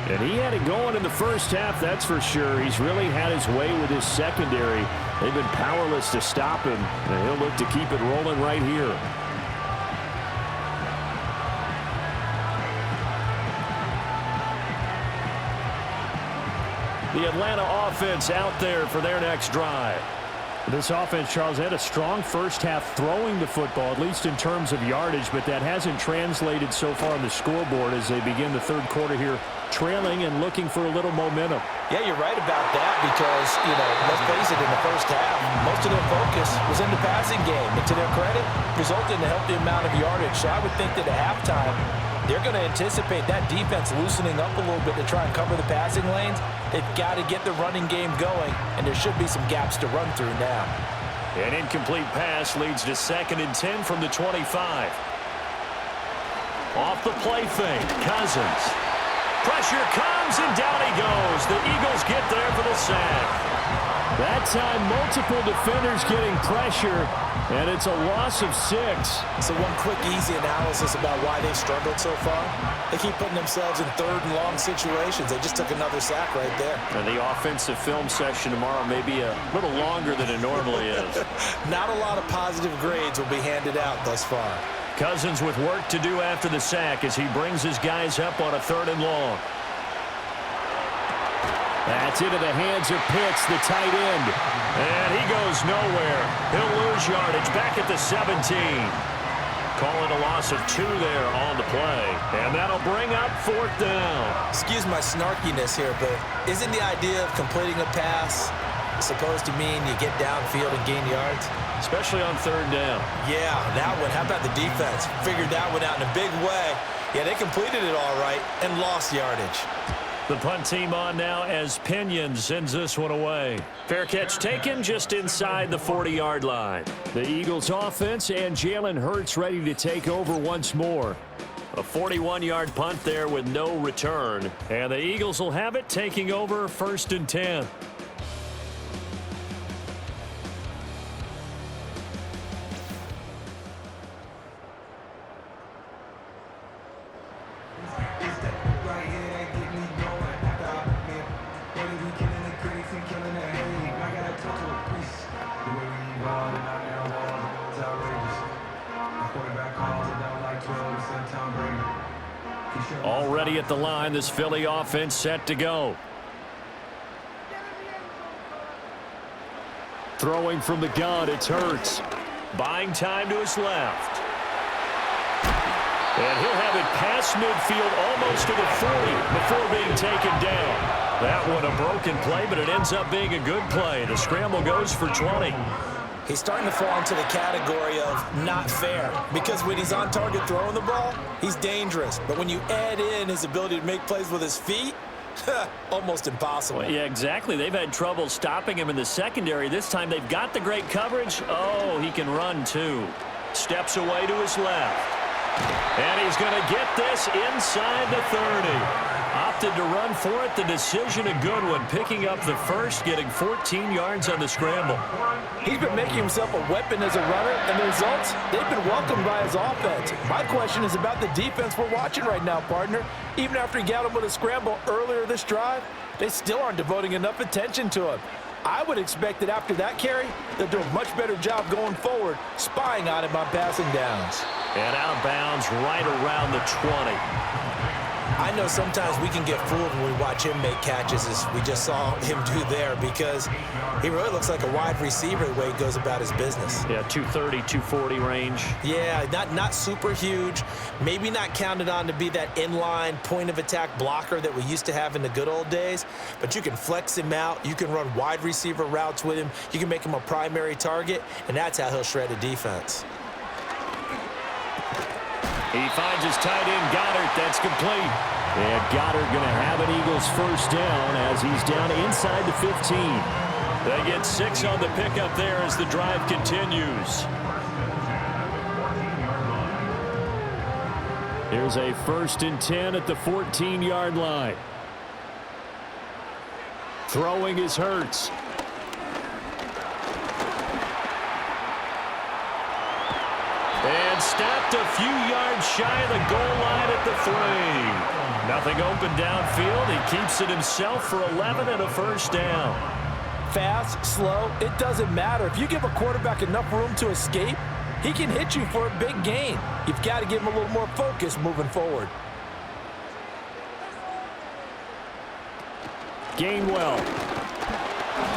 And he had it going in the first half, that's for sure. He's really had his way with his secondary. They've been powerless to stop him, and he'll look to keep it rolling right here. The Atlanta offense out there for their next drive. This offense, Charles, had a strong first half throwing the football, at least in terms of yardage, but that hasn't translated so far on the scoreboard as they begin the third quarter here, trailing and looking for a little momentum. Yeah, you're right about that because, let's face it, in the first half, most of their focus was in the passing game. And to their credit, resulted in a healthy amount of yardage. So I would think that at halftime, they're going to anticipate that defense loosening up a little bit to try and cover the passing lanes. They've got to get the running game going, and there should be some gaps to run through now. An incomplete pass leads to 2nd and 10 from the 25. Off the play fake, Cousins. Pressure comes, and down he goes. The Eagles get there for the sack. That time, multiple defenders getting pressure, and it's a loss of 6. So one quick, easy analysis about why they've struggled so far. They keep putting themselves in 3rd and long situations. They just took another sack right there. And the offensive film session tomorrow may be a little longer than it normally is. Not a lot of positive grades will be handed out thus far. Cousins with work to do after the sack as he brings his guys up on a 3rd and long. That's into the hands of Pitts, the tight end. And he goes nowhere. He'll lose yardage back at the 17. Calling a loss of 2 there on the play. And that'll bring up 4th down. Excuse my snarkiness here, but isn't the idea of completing a pass supposed to mean you get downfield and gain yards? Especially on 3rd down. Yeah, that one. How about the defense? Figured that one out in a big way. Yeah, they completed it all right and lost yardage. The punt team on now as Pinion sends this one away. Fair catch taken just inside the 40-yard line. The Eagles offense and Jalen Hurts ready to take over once more. A 41-yard punt there with no return. And the Eagles will have it, taking over 1st and 10. Already at the line, this Philly offense set to go. Throwing from the gun, it's Hurts. Buying time to his left. And he'll have it past midfield almost to the 40 before being taken down. That one a broken play, but it ends up being a good play. The scramble goes for 20. He's starting to fall into the category of not fair because when he's on target throwing the ball, he's dangerous. But when you add in his ability to make plays with his feet, almost impossible. Well, yeah, exactly. They've had trouble stopping him in the secondary. This time they've got the great coverage. Oh, he can run too. Steps away to his left. And he's going to get this inside the 30. Opted to run for it. The decision a good one. Picking up the first, getting 14 yards on the scramble. He's been making himself a weapon as a runner, and the results, they've been welcomed by his offense. My question is about the defense we're watching right now, partner. Even after he got him with a scramble earlier this drive, they still aren't devoting enough attention to him. I would expect that after that carry, they'll do a much better job going forward, spying on him on passing downs. And out of bounds right around the 20. I know sometimes we can get fooled when we watch him make catches, as we just saw him do there, because he really looks like a wide receiver the way he goes about his business. Yeah, 230, 240 range. Yeah, not super huge. Maybe not counted on to be that inline point-of-attack blocker that we used to have in the good old days, but you can flex him out. You can run wide receiver routes with him. You can make him a primary target, and that's how he'll shred a defense. He finds his tight end, Goddard. That's complete. And Goddard going to have an Eagles first down as he's down inside the 15. They get 6 on the pickup there as the drive continues. Here's a 1st and 10 at the 14-yard line. Throwing is Hurts. stopped a few yards shy of the goal line at the 3. Nothing open downfield. He keeps it himself for 11 and a first down. Fast, slow, it doesn't matter. If you give a quarterback enough room to escape, he can hit you for a big gain. You've got to give him a little more focus moving forward. Gainwell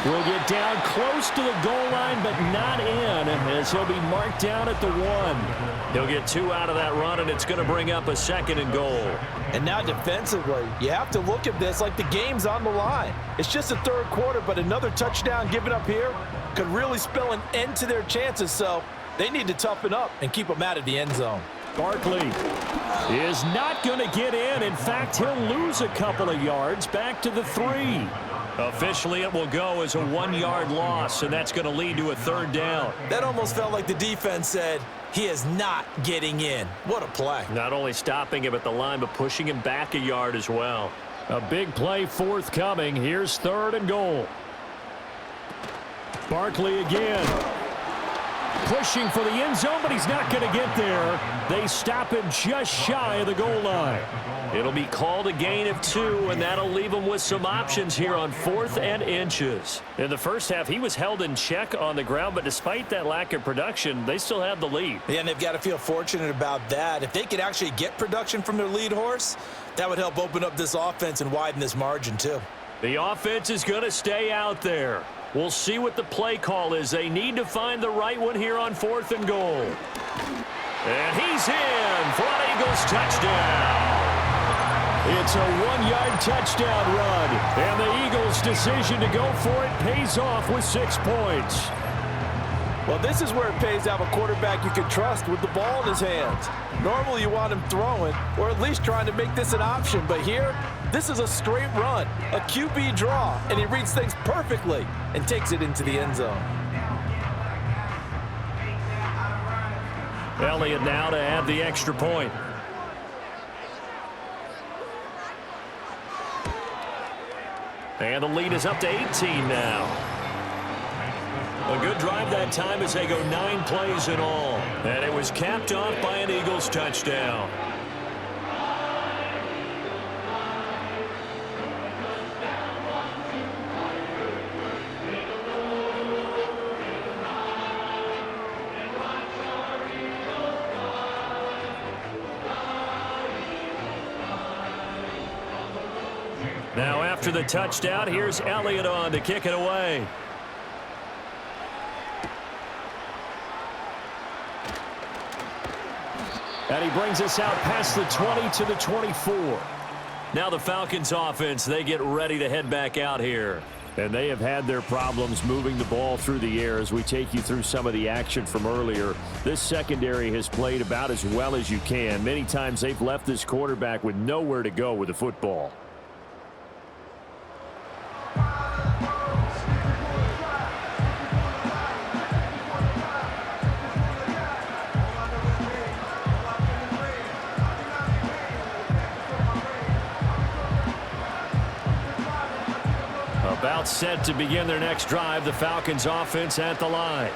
will get down close to the goal line, but not in, as he'll be marked down at the 1. He'll get 2 out of that run, and it's going to bring up a 2nd and goal. And now defensively, you have to look at this like the game's on the line. It's just the 3rd quarter, but another touchdown given up here could really spell an end to their chances, so they need to toughen up and keep them out of the end zone. Barkley is not going to get in. In fact, he'll lose a couple of yards back to the 3. Officially, it will go as a 1-yard loss, and that's going to lead to a 3rd down. That almost felt like the defense said, he is not getting in. What a play. Not only stopping him at the line, but pushing him back a yard as well. A big play forthcoming. Here's 3rd and goal. Barkley again. Pushing for the end zone, but he's not going to get there. They stop him just shy of the goal line. It'll be called a gain of 2, and that'll leave him with some options here on 4th and inches. In the first half, he was held in check on the ground, but despite that lack of production, they still have the lead. Yeah, and they've got to feel fortunate about that. If they could actually get production from their lead horse, that would help open up this offense and widen this margin too. The offense is going to stay out there. We'll see what the play call is. They need to find the right one here on 4th and goal. And he's in for an Eagles touchdown. It's a 1-yard touchdown run, and the Eagles' decision to go for it pays off with 6 points. Well, this is where it pays to have a quarterback you can trust with the ball in his hands. Normally you want him throwing, or at least trying to make this an option, but here, this is a straight run, a QB draw, and he reads things perfectly and takes it into the end zone. Elliott now to add the extra point. And the lead is up to 18 now. A good drive that time as they go 9 plays in all. And it was capped off by an Eagles touchdown. Now after the touchdown, here's Elliott on to kick it away. And he brings us out past the 20 to the 24. Now the Falcons offense, they get ready to head back out here. And they have had their problems moving the ball through the air as we take you through some of the action from earlier. This secondary has played about as well as you can. Many times they've left this quarterback with nowhere to go with the football. About set to begin their next drive, the Falcons offense at the line.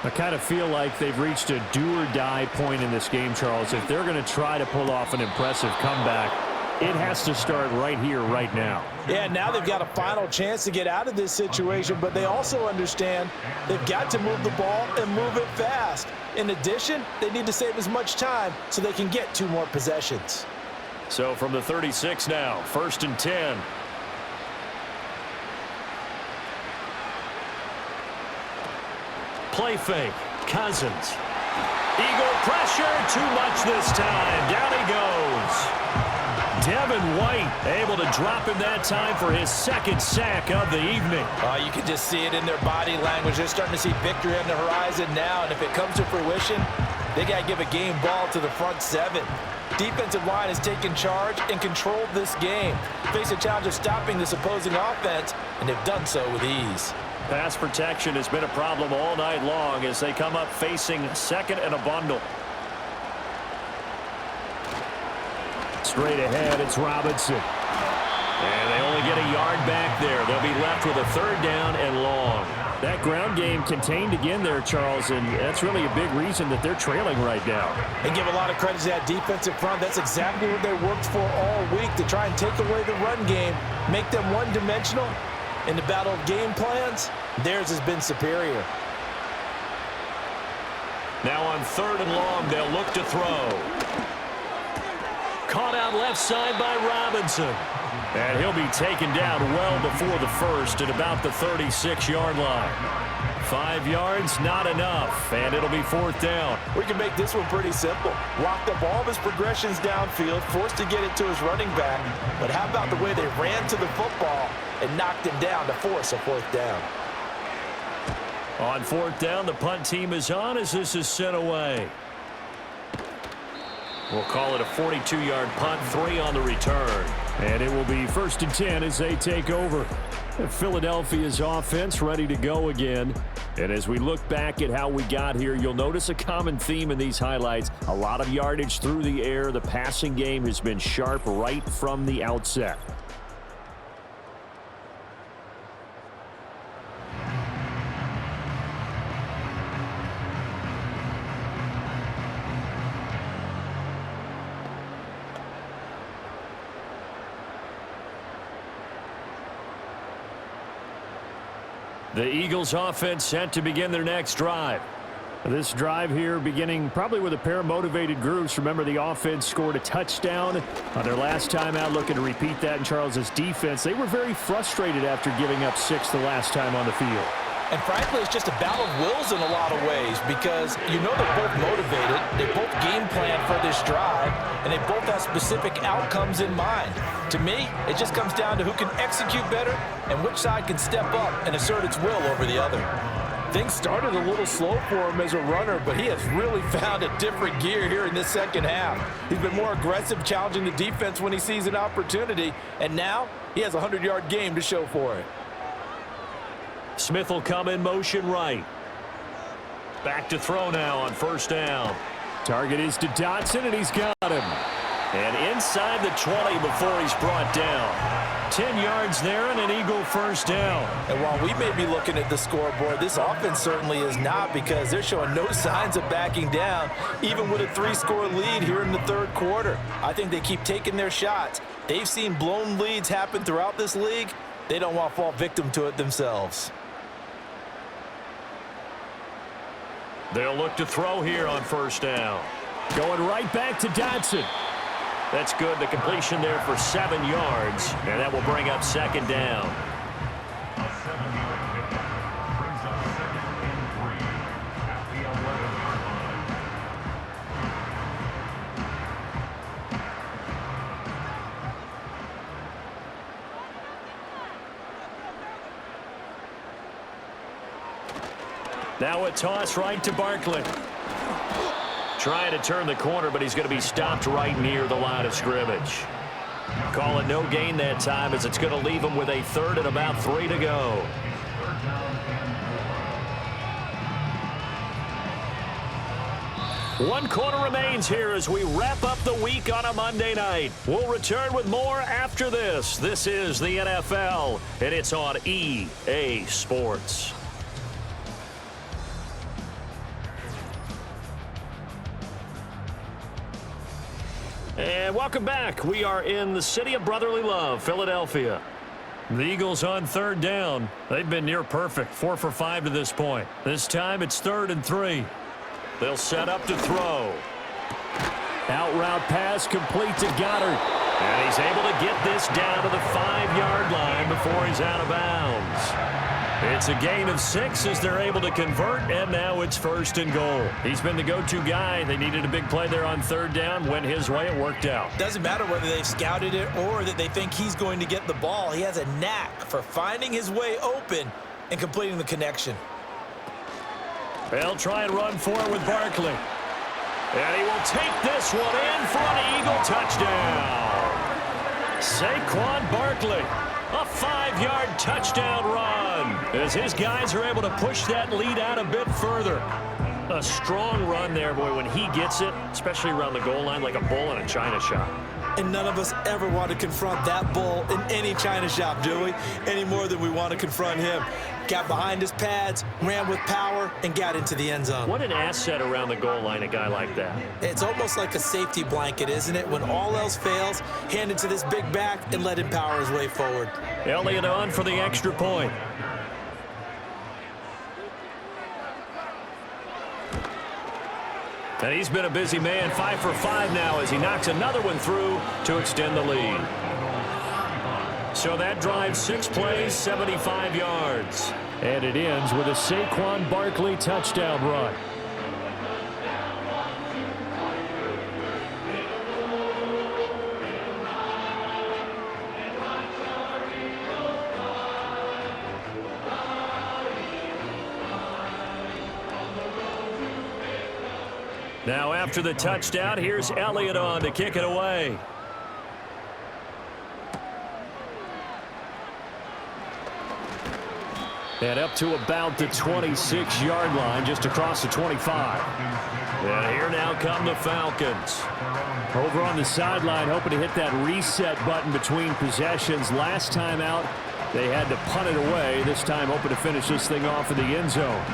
I kind of feel like they've reached a do-or-die point in this game, Charles. If they're going to try to pull off an impressive comeback, it has to start right here, right now. Yeah, now they've got a final chance to get out of this situation, but they also understand they've got to move the ball and move it fast. In addition, they need to save as much time so they can get 2 more possessions. So from the 36 now, 1st and 10. Play fake. Cousins. Eagle pressure. Too much this time. Down he goes. Devin White able to drop him that time for his 2nd sack of the evening. You can just see it in their body language. They're starting to see victory on the horizon now, and if it comes to fruition, they got to give a game ball to the front 7. Defensive line has taken charge and controlled this game. Face a challenge of stopping this opposing offense, and they've done so with ease. Pass protection has been a problem all night long as they come up facing 2nd and a bundle. Straight ahead, it's Robinson. And they only get a yard back there. They'll be left with a 3rd down and long. That ground game contained again there, Charles, and that's really a big reason that they're trailing right now. And give a lot of credit to that defensive front. That's exactly what they worked for all week, to try and take away the run game, make them one-dimensional. In the battle of game plans, theirs has been superior. Now on 3rd and long, they'll look to throw. Caught out left side by Robinson. And he'll be taken down well before the first at about the 36-yard line. 5 yards, not enough, and it'll be 4th down. We can make this one pretty simple. Locked up all of his progressions downfield, forced to get it to his running back. But how about the way they ran to the football and knocked him down to force a 4th down? On 4th down, the punt team is on as this is sent away. We'll call it a 42-yard punt, 3 on the return. And it will be 1st and 10 as they take over. Philadelphia's offense ready to go again. And as we look back at how we got here, you'll notice a common theme in these highlights. A lot of yardage through the air. The passing game has been sharp right from the outset. The Eagles offense set to begin their next drive. This drive here beginning probably with a pair of motivated groups. Remember, the offense scored a touchdown on their last time out, looking to repeat that in Charles's defense. They were very frustrated after giving up 6 the last time on the field. And frankly, it's just a battle of wills in a lot of ways, because you know they're both motivated, they both game plan for this drive, and they both have specific outcomes in mind. To me, it just comes down to who can execute better and which side can step up and assert its will over the other. Things started a little slow for him as a runner, but he has really found a different gear here in this second half. He's been more aggressive, challenging the defense when he sees an opportunity, and now he has a 100-yard game to show for it. Smith will come in motion right. Back to throw now on 1st down. Target is to Dotson, and he's got him. And inside the 20 before he's brought down. 10 yards there and an Eagle 1st down. And while we may be looking at the scoreboard, this offense certainly is not, because they're showing no signs of backing down, even with a 3-score lead here in the 3rd quarter. I think they keep taking their shots. They've seen blown leads happen throughout this league. They don't want to fall victim to it themselves. They'll look to throw here on 1st down. Going right back to Dotson. That's good. The completion there for 7 yards, and that will bring up 2nd down. Now a toss right to Barkley. Trying to turn the corner, but he's going to be stopped right near the line of scrimmage. Call it no gain that time, as it's going to leave him with a 3rd and about 3 to go. One quarter remains here as we wrap up the week on a Monday night. We'll return with more after this. This is the NFL, and it's on EA Sports. And welcome back. We are in the city of brotherly love, Philadelphia. The Eagles on 3rd down. They've been near perfect, 4 for 5 to this point. This time it's 3rd and 3. They'll set up to throw. Out route pass complete to Goddard. And he's able to get this down to the 5-yard line before he's out of bounds. It's a gain of 6 as they're able to convert, and now it's 1st and goal. He's been the go-to guy. They needed a big play there on 3rd down. Went his way. It worked out. Doesn't matter whether they've scouted it or that they think he's going to get the ball. He has a knack for finding his way open and completing the connection. They'll try and run for it with Barkley. And he will take this one in for an Eagle touchdown. Saquon Barkley. A 5-yard touchdown run as his guys are able to push that lead out a bit further. A strong run there, boy, when he gets it, especially around the goal line, like a bull in a china shop. And none of us ever want to confront that bull in any china shop, do we? Any more than we want to confront him. got behind his pads, ran with power, and got into the end zone. What an asset around the goal line, a guy like that. It's almost like a safety blanket, isn't it? When all else fails, hand it to this big back and let him power his way forward. Elliott on for the extra point. And he's been a busy man, 5 for 5 now as he knocks another one through to extend the lead. So that drives 6 plays, 75 yards. And it ends with a Saquon Barkley touchdown run. Now after the touchdown, here's Elliott on to kick it away. And up to about the 26-yard line, just across the 25. And here now come the Falcons. Over on the sideline, hoping to hit that reset button between possessions. Last time out, they had to punt it away. This time, hoping to finish this thing off in the end zone.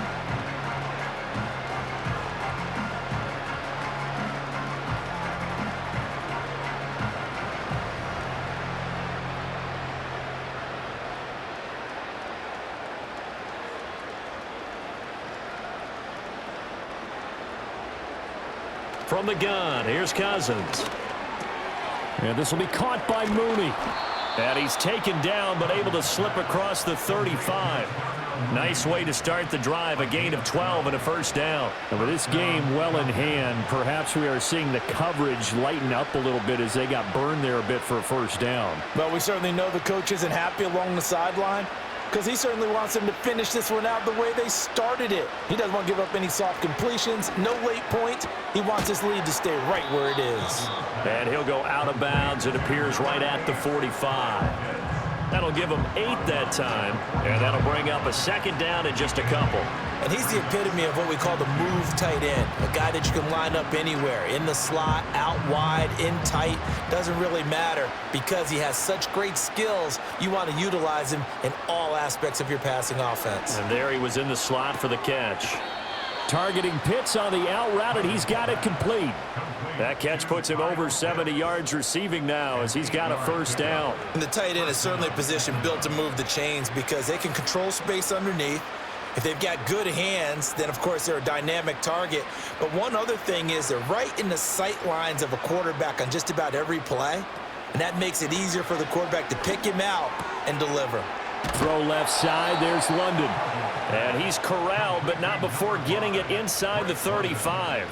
From the gun, here's Cousins. And this will be caught by Mooney. And he's taken down, but able to slip across the 35. Nice way to start the drive, a gain of 12 and a first down. And with this game well in hand, perhaps we are seeing the coverage lighten up a little bit as they got burned there a bit for a first down. But we certainly know the coach isn't happy along the sideline, because he certainly wants them to finish this one out the way they started it. He doesn't want to give up any soft completions, no late points. He wants his lead to stay right where it is. And he'll go out of bounds. It appears right at the 45. That'll give him 8 that time, and that'll bring up a second down and just a couple. And he's the epitome of what we call the move tight end, a guy that you can line up anywhere, in the slot, out wide, in tight, doesn't really matter because he has such great skills. You want to utilize him in all aspects of your passing offense. And there he was in the slot for the catch. Targeting Pitts on the out route, and he's got it complete. That catch puts him over 70 yards receiving now as he's got a first down. And the tight end is certainly a position built to move the chains because they can control space underneath. If they've got good hands, then, of course, they're a dynamic target. But one other thing is they're right in the sight lines of a quarterback on just about every play, and that makes it easier for the quarterback to pick him out and deliver. Throw left side, there's London. And he's corralled, but not before getting it inside the 35.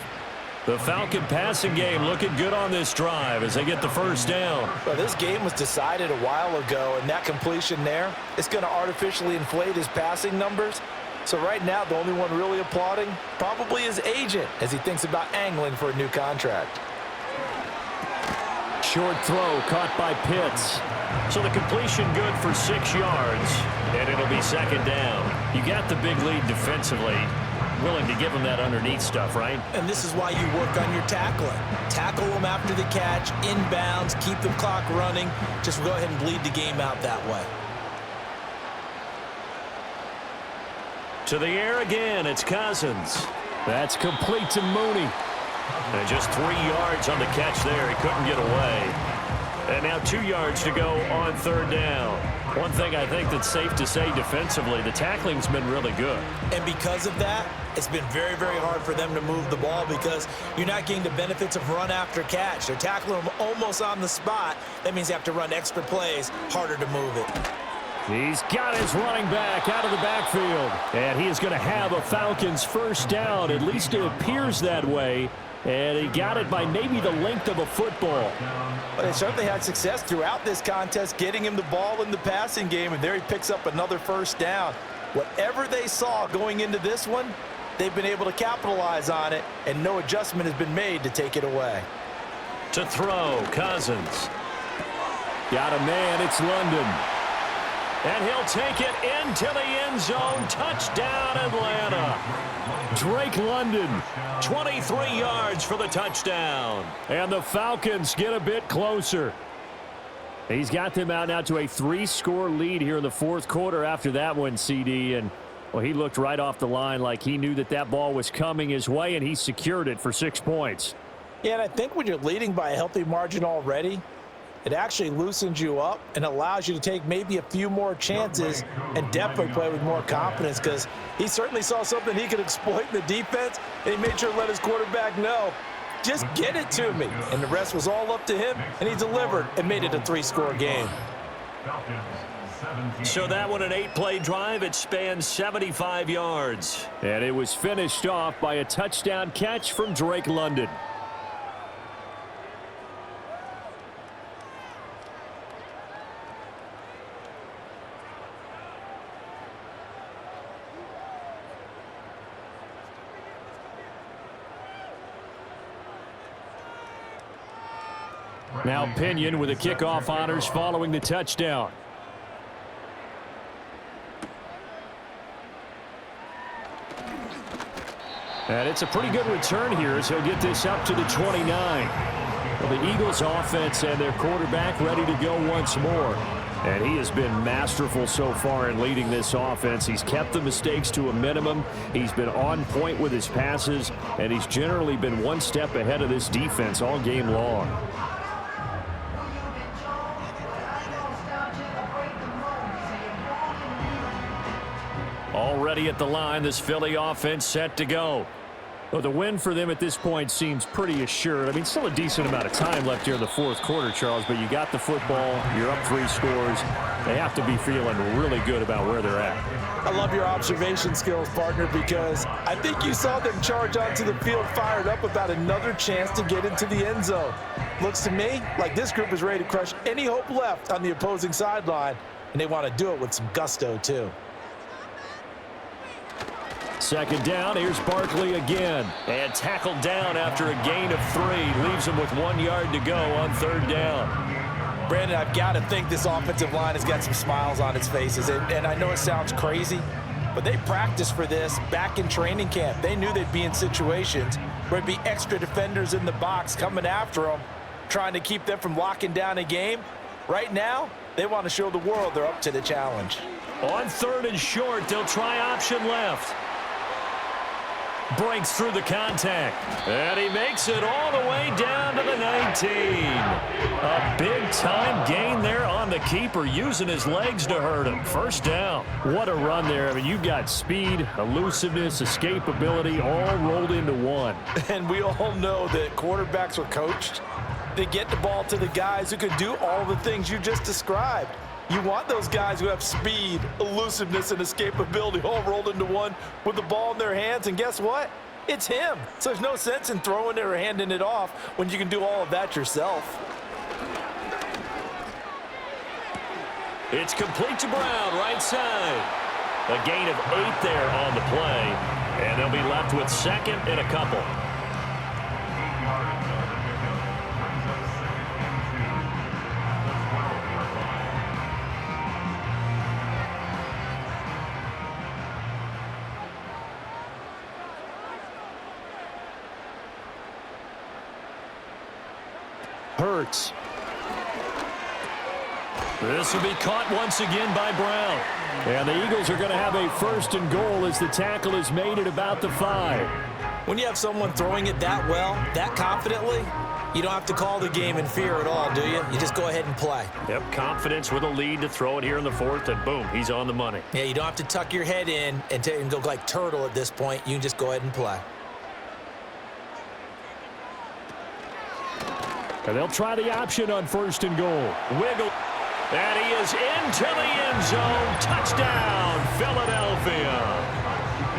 The Falcon passing game looking good on this drive as they get the first down. Well, this game was decided a while ago, and that completion there, it's going to artificially inflate his passing numbers. So right now, the only one really applauding probably his agent as he thinks about angling for a new contract. Short throw caught by Pitts. So the completion good for 6 yards, and it'll be second down. You got the big lead defensively. Willing to give him that underneath stuff, right? And this is why you work on your tackling. Tackle them after the catch, inbounds, keep the clock running. Just go ahead and bleed the game out that way. To the air again, it's Cousins. That's complete to Mooney. And just 3 yards on the catch there. He couldn't get away. And now 2 yards to go on third down. One thing I think that's safe to say defensively, the tackling's been really good. And because of that, it's been very, very hard for them to move the ball because you're not getting the benefits of run after catch. They're tackling them almost on the spot. That means you have to run extra plays, harder to move it. He's got his running back out of the backfield. And he is going to have a Falcons first down. At least it appears that way. And he got it by maybe the length of a football. But they certainly had success throughout this contest, getting him the ball in the passing game, and there he picks up another first down. Whatever they saw going into this one, they've been able to capitalize on it, and no adjustment has been made to take it away. To throw, Cousins. Got a man, it's London. And he'll take it into the end zone. Touchdown, Atlanta. Drake London, 23 yards for the touchdown. And the Falcons get a bit closer. He's got them out now to a 3-score lead here in the fourth quarter after that one, CD. And, well, he looked right off the line like he knew that that ball was coming his way, and he secured it for 6 points. Yeah, and I think when you're leading by a healthy margin already, it actually loosens you up and allows you to take maybe a few more chances and definitely play with more confidence, because he certainly saw something he could exploit in the defense, and he made sure to let his quarterback know, just get it to me. And the rest was all up to him, and he delivered and made it a 3-score game. So that one, an 8-play drive. It spanned 75 yards. And it was finished off by a touchdown catch from Drake London. Now Pinion with the kickoff honors following the touchdown. And it's a pretty good return here as he'll get this up to the 29. Well, the Eagles offense and their quarterback ready to go once more. And he has been masterful so far in leading this offense. He's kept the mistakes to a minimum. He's been on point with his passes, and he's generally been one step ahead of this defense all game long. Already at the line, this Philly offense set to go. Well, the win for them at this point seems pretty assured. I mean, still a decent amount of time left here in the fourth quarter, Charles, but you got the football, you're up 3 scores. They have to be feeling really good about where they're at. I love your observation skills, partner, because I think you saw them charge onto the field fired up about another chance to get into the end zone. Looks to me like this group is ready to crush any hope left on the opposing sideline, and they want to do it with some gusto, too. Second down, here's Barkley again. And tackled down after a gain of 3. Leaves him with 1 yard to go on third down. Brandon, I've got to think this offensive line has got some smiles on its faces. And I know it sounds crazy, but they practiced for this back in training camp. They knew they'd be in situations where there'd be extra defenders in the box coming after them, trying to keep them from locking down a game. Right now, they want to show the world they're up to the challenge. On 3rd and short, they'll try option left. Breaks through the contact. And he makes it all the way down to the 19. A big-time gain there on the keeper, using his legs to hurt him. First down. What a run there. I mean, you've got speed, elusiveness, escapability, all rolled into one. And we all know that quarterbacks are coached to get the ball to the guys who can do all the things you just described. You want those guys who have speed, elusiveness, and escapability all rolled into one with the ball in their hands. And guess what? It's him. So there's no sense in throwing it or handing it off when you can do all of that yourself. It's complete to Brown, right side. A gain of 8 there on the play. And they'll be left with 2nd and a couple. Hurts. This will be caught once again by Brown. And the Eagles are going to have a 1st and goal as the tackle is made at about the 5. When you have someone throwing it that well, that confidently, you don't have to call the game in fear at all, do you? You just go ahead and play. Yep, confidence with a lead to throw it here in the 4th, and boom, he's on the money. Yeah, you don't have to tuck your head in and go like turtle at this point. You can just go ahead and play. And they'll try the option on 1st and goal. Wiggle. And he is into the end zone. Touchdown, Philadelphia.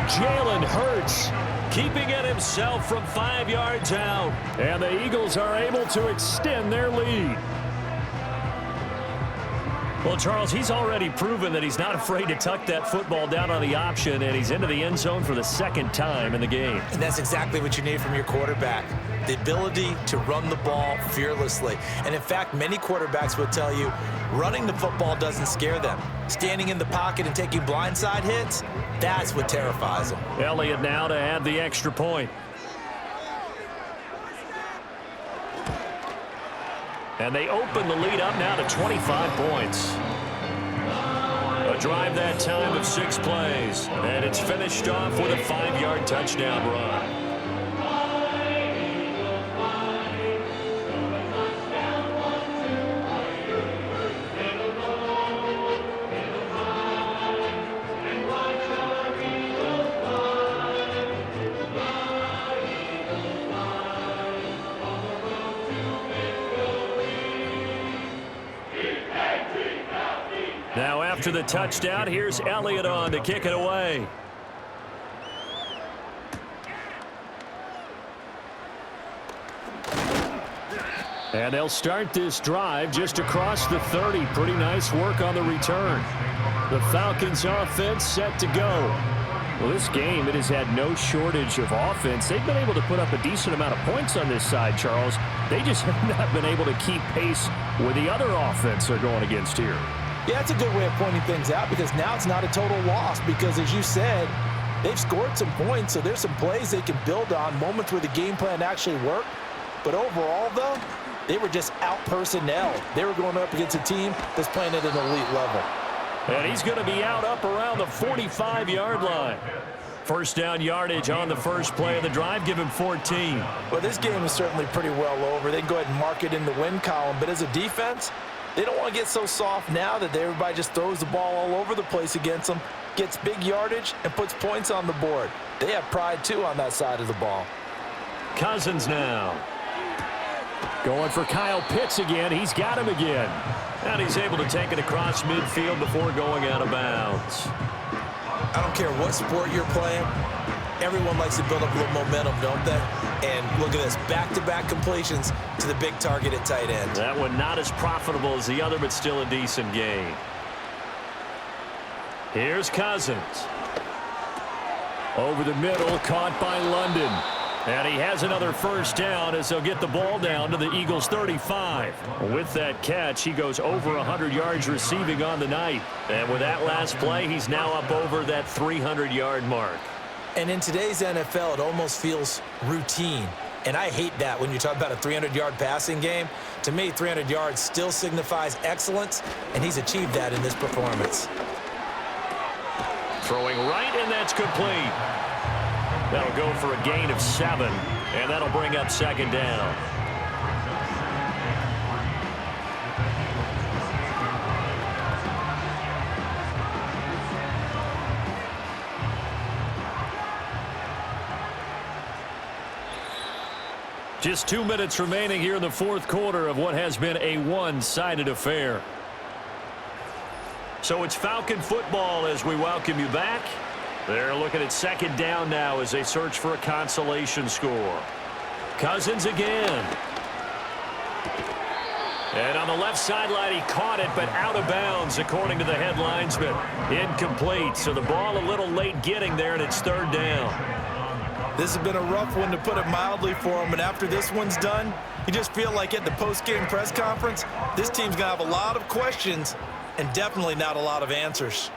Jalen Hurts keeping it himself from 5 yards out. And the Eagles are able to extend their lead. Well, Charles, he's already proven that he's not afraid to tuck that football down on the option, and he's into the end zone for the 2nd time in the game. And that's exactly what you need from your quarterback, the ability to run the ball fearlessly. And in fact, many quarterbacks will tell you running the football doesn't scare them. Standing in the pocket and taking blindside hits, that's what terrifies them. Elliott now to add the extra point. And they open the lead up now to 25 points. A drive that time of 6 plays. And it's finished off with a 5-yard touchdown run. Now after the touchdown, here's Elliott on to kick it away. And they'll start this drive just across the 30. Pretty nice work on the return. The Falcons offense set to go. Well, this game, it has had no shortage of offense. They've been able to put up a decent amount of points on this side, Charles. They just have not been able to keep pace with the other offense they're going against here. Yeah, that's a good way of pointing things out because now it's not a total loss because, as you said, they've scored some points, so there's some plays they can build on, moments where the game plan actually worked. But overall, though, they were just out-personnel. They were going up against a team that's playing at an elite level. And he's going to be out up around the 45-yard line. First down yardage on the first play of the drive. Give him 14. Well, this game is certainly pretty well over. They can go ahead and mark it in the win column. But as a defense, they don't want to get so soft now that everybody just throws the ball all over the place against them, gets big yardage, and puts points on the board. They have pride, too, on that side of the ball. Cousins now. Going for Kyle Pitts again. He's got him again. And he's able to take it across midfield before going out of bounds. I don't care what sport you're playing. Everyone likes to build up a little momentum, don't they? And look at this, back-to-back completions to the big target at tight end. That one not as profitable as the other, but still a decent gain. Here's Cousins. Over the middle, caught by London. And he has another first down as they'll get the ball down to the Eagles' 35. With that catch, he goes over 100 yards receiving on the night. And with that last play, he's now up over that 300-yard mark. And in today's NFL, it almost feels routine. And I hate that when you talk about a 300-yard passing game. To me, 300 yards still signifies excellence, and he's achieved that in this performance. Throwing right, and that's complete. That'll go for a gain of 7, and that'll bring up second down. Just 2 minutes remaining here in the fourth quarter of what has been a one-sided affair. So it's Falcon football as we welcome you back. They're looking at second down now as they search for a consolation score. Cousins again. And on the left sideline, he caught it, but out of bounds, according to the head linesman. Incomplete, so the ball a little late getting there, and it's third down. This has been a rough one, to put it mildly, for him. And after this one's done, you just feel like at the post-game press conference, this team's going to have a lot of questions and definitely not a lot of answers.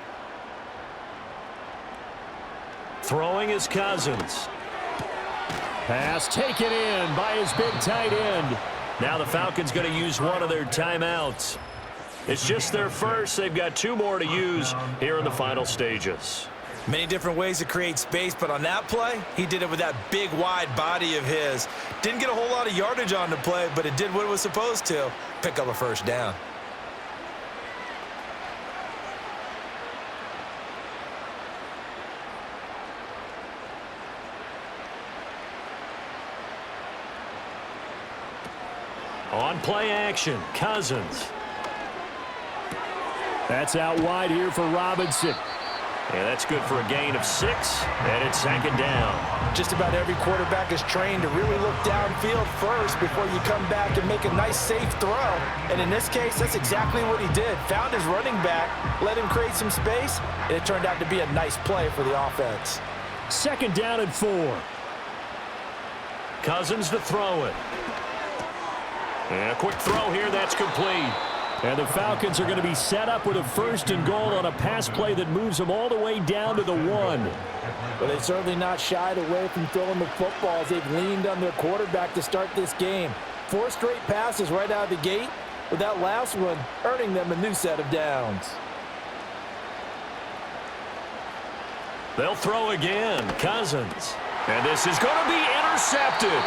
Throwing is Cousins. Pass taken in by his big tight end. Now the Falcons going to use one of their timeouts. It's just their first. They've got 2 more to use here in the final stages. Many different ways to create space, but on that play, he did it with that big, wide body of his. Didn't get a whole lot of yardage on the play, but it did what it was supposed to, pick up a first down. On play action, Cousins. That's out wide here for Robinson. Yeah, that's good for a gain of 6, and it's second down. Just about every quarterback is trained to really look downfield first before you come back and make a nice, safe throw. And in this case, that's exactly what he did. Found his running back, let him create some space, and it turned out to be a nice play for the offense. Second down and 4. Cousins to throw it. And a quick throw here, that's complete. And the Falcons are going to be set up with a first and goal on a pass play that moves them all the way down to the 1. But they've certainly not shied away from throwing the football as they've leaned on their quarterback to start this game. 4 straight passes right out of the gate, with that last one earning them a new set of downs. They'll throw again. Cousins. And this is going to be intercepted.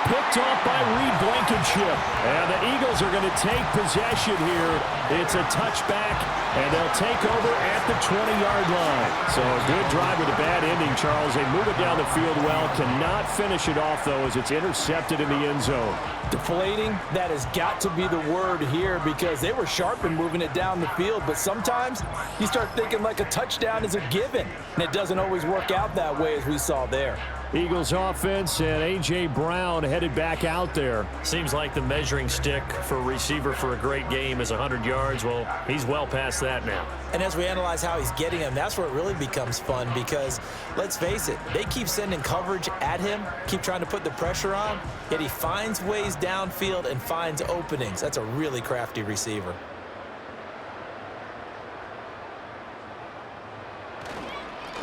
Picked off by Reed Blankenship. And the Eagles are going to take possession here. It's a touchback, and they'll take over at the 20-yard line. So a good drive with a bad ending, Charles. They move it down the field well. Cannot finish it off, though, as it's intercepted in the end zone. Deflating, that has got to be the word here, because they were sharp in moving it down the field, but sometimes you start thinking like a touchdown is a given, and it doesn't always work out that way, as we saw there. Eagles offense, and A.J. Brown headed back out there. Seems like the measuring stick for a receiver for a great game is 100 yards. Well, he's well past that now. And as we analyze how he's getting them, that's where it really becomes fun, because let's face it, they keep sending coverage at him, keep trying to put the pressure on, yet he finds ways downfield and finds openings. That's a really crafty receiver.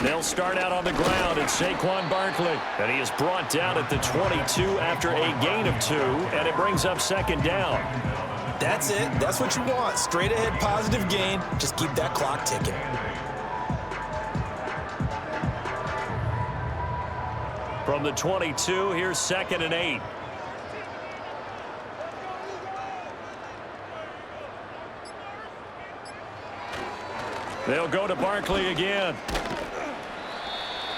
They'll start out on the ground, and Saquon Barkley. And he is brought down at the 22 after a gain of 2, and it brings up second down. That's it. That's what you want. Straight ahead positive gain. Just keep that clock ticking. From the 22, here's 2nd and 8. They'll go to Barkley again.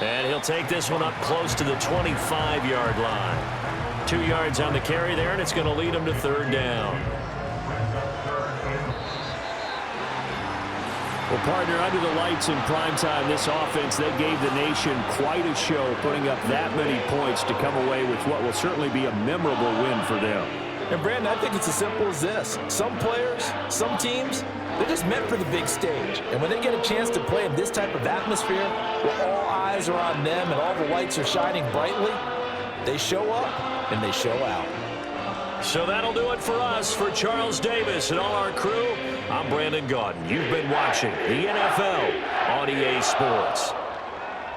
And he'll take this one up close to the 25-yard line. 2 yards on the carry there, and it's going to lead him to 3rd down. Well, partner, under the lights in primetime, this offense, they gave the nation quite a show, putting up that many points to come away with what will certainly be a memorable win for them. And, Brandon, I think it's as simple as this. Some players, some teams, they're just meant for the big stage. And when they get a chance to play in this type of atmosphere, where all eyes are on them and all the lights are shining brightly, they show up and they show out. So that'll do it for us. For Charles Davis and all our crew, I'm Brandon Gaudin. You've been watching the NFL on EA Sports.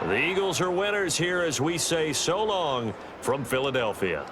The Eagles are winners here as we say so long from Philadelphia.